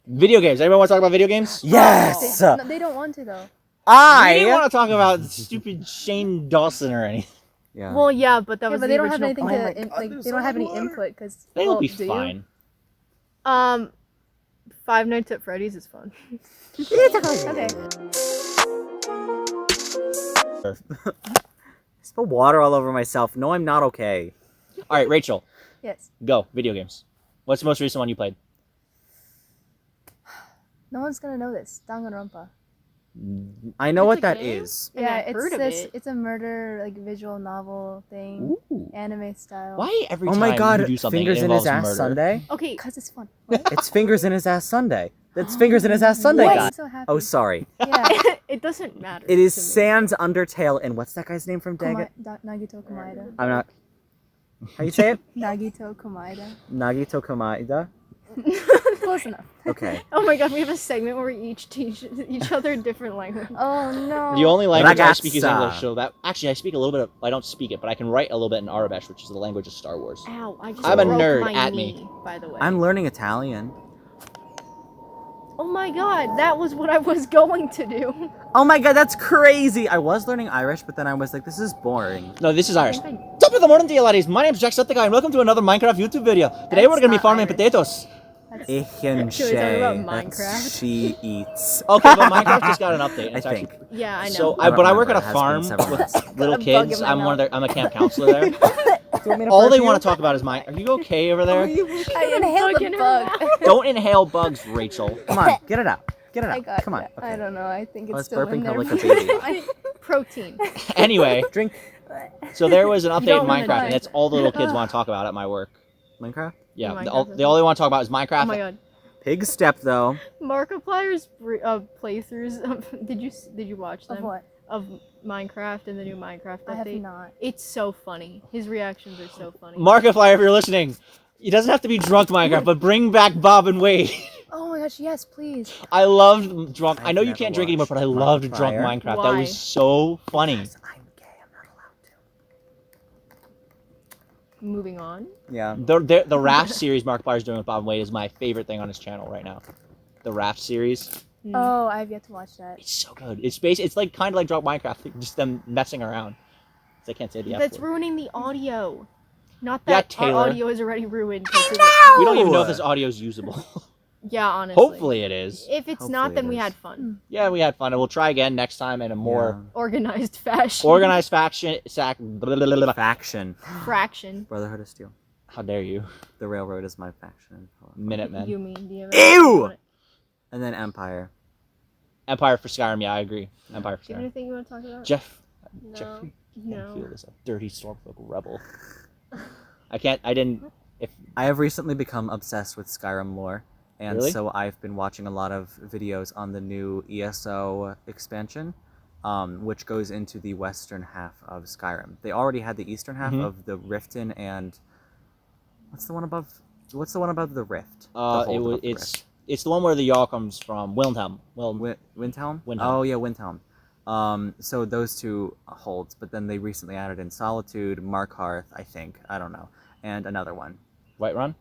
Video games. Anyone want to talk about video games? Yes! No, they don't want to though. I didn't I... want to talk about stupid Shane Dawson or anything. Yeah. Well, yeah, but that Yeah, was but the they don't have original anything point. to. God, Like, there's they don't so have any much water. input because. They'll be do you? fine. Five Nights at Freddy's is fun. Okay. Spill water all over myself. No, I'm not okay. All right, Rachel, Yes. go. Video games. What's the most recent one you played? No one's gonna know this. Danganronpa. I know It's what a that game? is. I mean, Yeah, I've heard of this. it. It's a murder like visual novel thing, Ooh. anime style. Why every Oh time my god, you do something fingers it in his involves ass murder? Sunday? Okay, Because it's fun. It's fingers in his ass Sunday. That's fingers in his ass Sunday, Why? guy. I'm so happy. Oh, sorry. Yeah. it doesn't matter. It is to me. Sans Undertale, and what's that guy's name from Dagon? Nagito Komaeda. I'm not. How you say it? Nagito Komaeda. Nagito Komaida. Close enough. Okay. Oh my god, we have a segment where we each teach each other a different language. Oh no. The only language I Ragazza. speak is English, so that actually I speak a little bit of, I don't speak it, but I can write a little bit in Arabic, which is the language of Star Wars. Ow, I just I'm a broke nerd, my at knee, me. by the way. I'm learning Italian. Oh my god, that was what I was going to do. Oh my god, that's crazy! I was learning Irish, but then I was like, this is boring. No, this is Irish. I think Top of the morning to you, laddies. My name's Jack Guy, and welcome to another Minecraft YouTube video. Today we're That's going to be not farming Irish. potatoes. Ichen Should we talk about Shay. Minecraft? That's she eats. Okay, but Minecraft just got an update. And I it's think. actually Yeah, I know. so. I don't But I work at remember. a It farm has been several with months. little A bug kids. in my I'm I'm a camp counselor there. Want me to All burp they you? want to talk about is mine. Are you okay over there? I inhaled Bug in the her bug. mouth. Don't inhale bugs, Rachel. Come on, get it out. Get it I out. got Come on. it. Okay. I don't know. I think I it's was still burping in there. like a baby. I- Protein. Anyway, Drink so there was an update in don't wanna Minecraft, die. and that's all the little kids want to talk about at my work. Minecraft. Yeah, Minecraft they all they want to talk about is Minecraft. Oh my god. Pig step though. Markiplier's playthroughs. Did you watch them? Of what? Of Minecraft and the new Minecraft I have update? not. It's so funny. His reactions are so funny. Markiplier, if you're listening, it doesn't have to be drunk Minecraft, but bring back Bob and Wade. Oh my goch, yes, please. I loved drunk. I I've know you never can't drink anymore, watched but I loved drunk Markiplier. Minecraft. That Why? was so funny. I'm gay. I'm not allowed to. Moving on. Yeah. The Raft series Markiplier's doing with Bob and Wade is my favorite thing on his channel right now. The Raft series, Mm. Oh, I've yet to watch that. it's so good. It's like kind of like drunk Minecraft, just them messing around. 'Cause I can't say the F That's word. ruining the audio. Not Yeah, that our Taylor. audio is already ruined. We don't even know if this audio is usable. Yeah, honestly. Hopefully it is. If it's Hopefully not, then it we is. had fun. Yeah, we had fun, and we'll try again next time in a more Organized fashion. organized faction. Faction. fraction. Brotherhood of Steel. How dare you, The Railroad is my faction. Minutemen. You mean? Do you have Ew! anything you wanna- And then Empire. Empire for Skyrim. Yeah, I agree. Empire for Do you have Skyrim. anything you want to talk about? Jeffrey, No. I feel this a dirty Stormfolk rebel. I can't. I didn't. I have recently become obsessed with Skyrim lore, And Really? so I've been watching a lot of videos on the new ESO expansion, which goes into the western half of Skyrim. They already had the eastern half Mhm. of the Riften and what's the one above? What's the one above the Rift? It's the one where the Jarl comes from. Windhelm. Windhelm? Windhelm. Oh yeah, Windhelm. So those two holds, but then they recently added in Solitude, Markarth, I think. I don't know. And another one. Whiterun?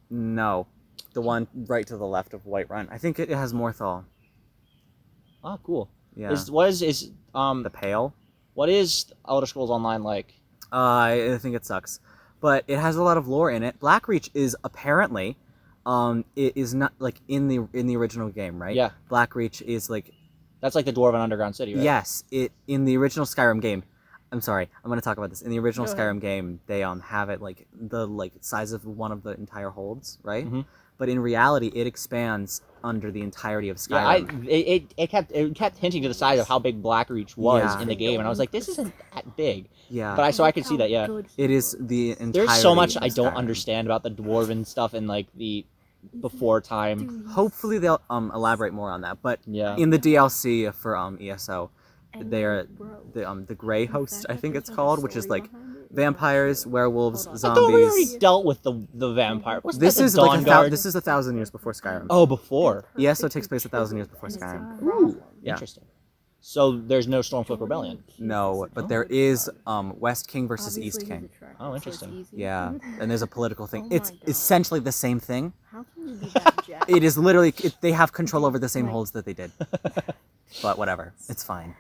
No. The one right to the left of Whiterun. I think it has Morthal. Oh, cool. Yeah. The The Pale? what is Elder Scrolls Online like? I think it sucks. But it has a lot of lore in it. Blackreach is apparently it is not like in the original game, right? Yeah. Blackreach is like That's like the Dwarven Underground City, right? yes, it in the original Skyrim game. I'm sorry, I'm gonna talk about this. In the original Go Skyrim game, they have it like the size of one of the entire holds, right? Mhm. But in reality, it expands under the entirety of Yeah, Skyrim. it kept hinting to the size of how big Blackreach was Yeah. in the game, and I was like, this isn't that big. Yeah, But I could see that. Yeah, it is the entirety. there's so much of I don't Skyrim. understand about the Dwarven stuff and like the before time. Hopefully, they'll elaborate more on that. But Yeah. in the DLC for ESO, they're the Grey Host, I think it's called, which is like vampires, werewolves, I thought we already zombies. dealt with the vampire. Wasn't This that is the like Dawnguard? this is 1,000 years before Skyrim. Oh, before. ESO takes place 1,000 years before Skyrim. Ooh, Yeah. interesting. So there's no Stormcloak Rebellion. No, but there is West King versus East King. Oh, interesting. Yeah, and there's a political thing. Oh my It's God. essentially the same thing. How can you be that jacked? It is literally they have control over the same holds that they did. But whatever, it's fine.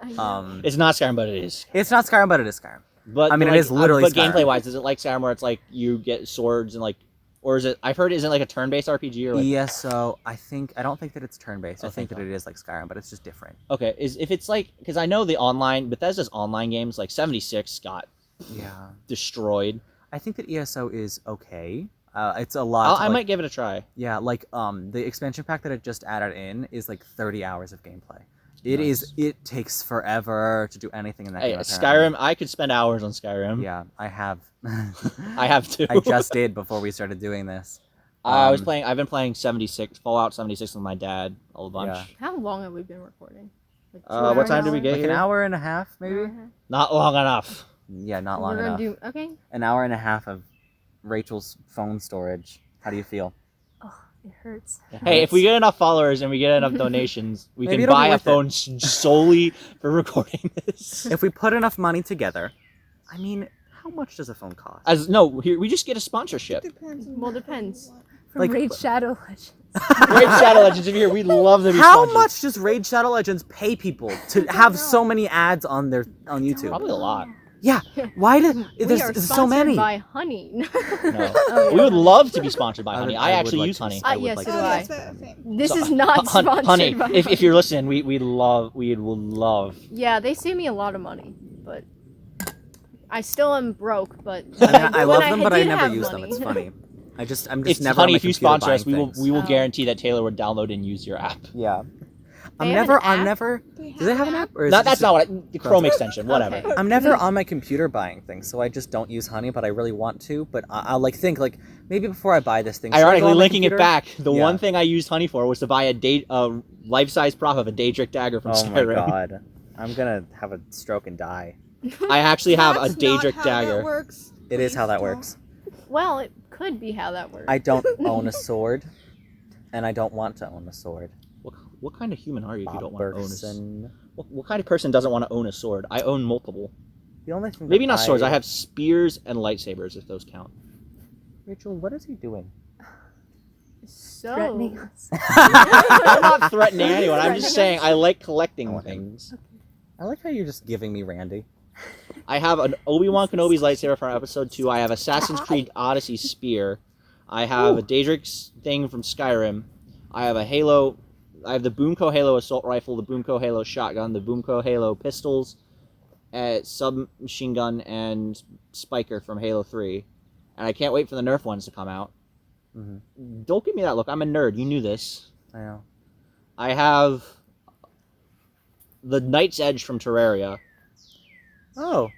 It's not Skyrim, but it is. It's not Skyrim, but it is Skyrim. But I mean, it like, is literally But Skyrim. gameplay wise, is it like Skyrim where it's like you get swords and like, or is it? I've heard isn't it like a turn-based RPG or like? ESO, I don't think that it's turn-based. Oh, I think thank that it is like Skyrim, but it's just different. Okay, if it's like because I know the online Bethesda's online games like 76 got Yeah, destroyed. I think that ESO is okay. It's a lot. I might give it a try. Yeah, like the expansion pack that it just added in is like 30 hours of gameplay. It Nice. is. It takes forever to do anything in that Hey, game. apparently. Skyrim, I could spend hours on Skyrim. Yeah, I have. I have to. I just did before we started doing this. I've been playing 76 Fallout 76 with my dad a whole bunch. Yeah. How long have we been recording? Like What time did we get Like here? an hour and a half, maybe. Not long enough. Yeah, not long We're gonna enough. do okay. An hour and a half of Rachel's phone storage. How do you feel? It hurts. Hey, if we get enough followers and we get enough donations, we Maybe can it'll be buy a worth it. phone solely for recording this. If we put enough money together, I mean, how much does a phone cost? Here we just get a sponsorship. Depends on Well, what depends. From Like- Raid Shadow Legends. Great Shadow Legends, if you're here, we'd love to be How sponsored. much does Raid Shadow Legends pay people to have so many ads on YouTube? Probably a lot. Yeah. Why did We there's are so sponsored many? by Honey. No. Oh, We would love to be sponsored by I Honey. would- I I would actually like use to Honey. I would yes, like so to. do Oh, I. yes, that same. This is not sponsored Honey, by if you're listening, we will love. Yeah, they save me a lot of money, but I still am broke. But I when love them, but I did never have use them. money- It's funny. I'm just If never. Honey, on my if you computer sponsor us, buying we things. will Oh. guarantee that Taylor would download and use your app. Yeah. They have an I'm app? never. Do they have an app? Or is No, it that's just not what the Chrome extension. Whatever. Okay. I'm never on my computer buying things, so I just don't use Honey. But I really want to. But I'll like think like maybe before I buy this thing. should I go Ironically, on my linking it computer? back, the Yeah. one thing I used Honey for was to buy a life-size prop of a Daedric dagger from Oh my Skyrim. god. I'm gonna have a stroke and die. I actually have a That's not Daedric how dagger. That works. It is how that Please works. Well, it could be how that works. I don't own a sword, and I don't want to own a sword. What kind of human are you if you don't want to own a Person. What kind of person doesn't want to own a sword? I own multiple. The only thing. Maybe that not swords. I have spears and lightsabers, if those count. Rachel, what is he doing? So Threatening us. I'm not threatening anyone. I'm just saying I like collecting Oh, okay. things. I like how you're just giving me Randy. I have an Obi-Wan Kenobi's lightsaber from Episode 2. I have Assassin's Creed Odyssey spear. I have a Daedric's thing from Skyrim. I have a Halo. I have the Boomco Halo assault rifle, the Boomco Halo shotgun, the Boomco Halo pistols, submachine gun, and Spiker from Halo 3. And I can't wait for the Nerf ones to come out. Mm-hmm. Don't give me that look. I'm a nerd. You knew this. I know. I have the Knight's Edge from Terraria. Oh,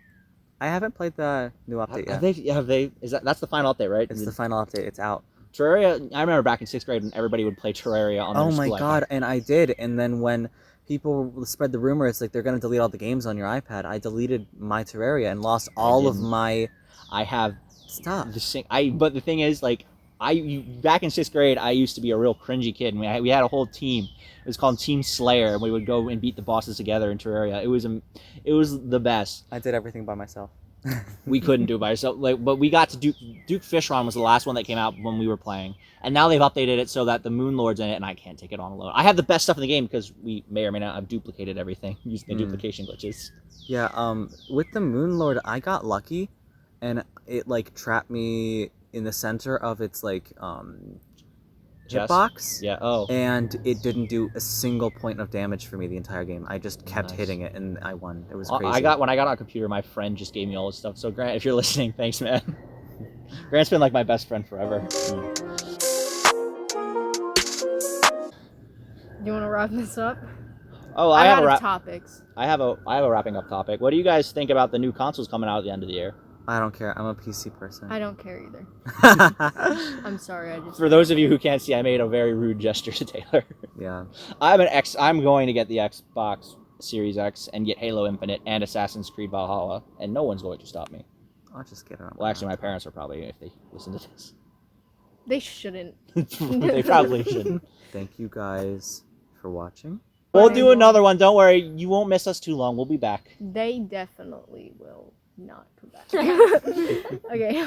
I haven't played the new update yet. Have they? That's the final update, right? It's the final update. It's out. Terraria. I remember back in 6th grade when everybody would play Terraria on their Oh school my iPad. god, and I did. And then when people spread the rumor, it's like they're gonna delete all the games on your iPad. I deleted my Terraria and lost all of didn't. my I have stuff. But the thing is, like, back in 6th grade, I used to be a real cringy kid, and we had a whole team. It was called Team Slayer, and we would go and beat the bosses together in Terraria. It was the best. I did everything by myself. We couldn't do it by ourselves, but we got to Duke Fishron was the last one that came out when we were playing, and now they've updated it so that the Moon Lord's in it, and I can't take it on alone. I have the best stuff in the game because we may or may not have duplicated everything using the duplication glitches. Yeah, with the Moon Lord, I got lucky, and it like trapped me in the center of its like Chest? hitbox. Yeah. Oh. And it didn't do a single point of damage for me the entire game. I just kept Nice. hitting it, and I won. It was When crazy. I got on a computer, my friend just gave me all this stuff. So Grant, if you're listening, thanks, man. Grant's been like my best friend forever. You want to wrap this up? Oh, I'm I have out a of topics. I have a wrapping up topic. What do you guys think about the new consoles coming out at the end of the year? I don't care. I'm a PC person. I don't care either. I'm sorry. I just. For those of you who can't see, I made a very rude gesture to Taylor. Yeah. I'm going to get the Xbox Series X and get Halo Infinite and Assassin's Creed Valhalla, and no one's going to stop me. I'll just get it on. Well, actually, my parents are probably, if they listen to this. They shouldn't. They probably shouldn't. Thank you guys for watching. We'll do another one. Don't worry. You won't miss us too long. We'll be back. They definitely will not come back. Okay.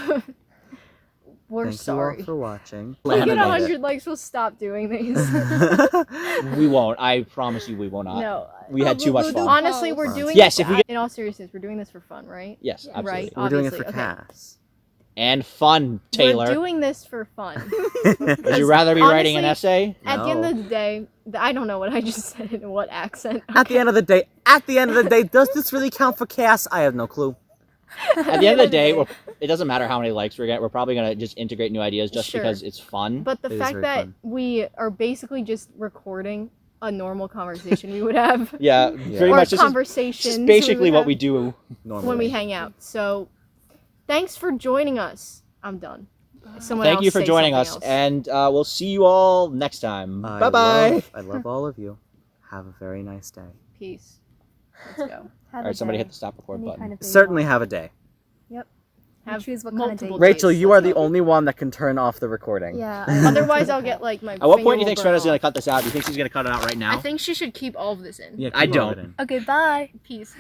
We're Thank sorry. you all for watching. If we get Animated. 100 likes, we'll stop doing these. We won't. I promise you we will not. No. We had too much we'll do fun. Honestly, we're Fun. doing Yes, this, if we get- in all seriousness, we're doing this for fun, right? Yes, Yeah. absolutely. Right. We're doing it for Obviously, okay. Cass. And fun, Taylor. We're doing this for fun. Would you rather be writing an honestly, essay? At the end No. of the day, I don't know what I just said in what accent. At the end of the day, does this really count for Cass? I have no clue. At the end of the day, it doesn't matter how many likes we get. We're probably gonna just integrate new ideas just Sure. because it's fun. But the It is fact very that fun. we are basically just recording a normal conversation we would have, Yeah, Yeah. pretty or much. This is conversations just basically we would what have we do. Normally. when we hang out. So, thanks for joining us. I'm done. Someone Thank else you for say joining us, something else. and we'll see you all next time. Bye bye. I love all of you. Have a very nice day. Peace. Let's go. All right, somebody hit the stop record button. Certainly have a day. Have choose what kind of multiple day. Rachel, days. you are the only one that can turn off the recording. Yeah. Otherwise, I'll get like my. At what finger point do you think will burn Serena's gonna off. cut this out? Do you think she's gonna cut it out right now? I think she should keep all of this in. Yeah, I keep all of don't. it in. Okay, bye. Peace.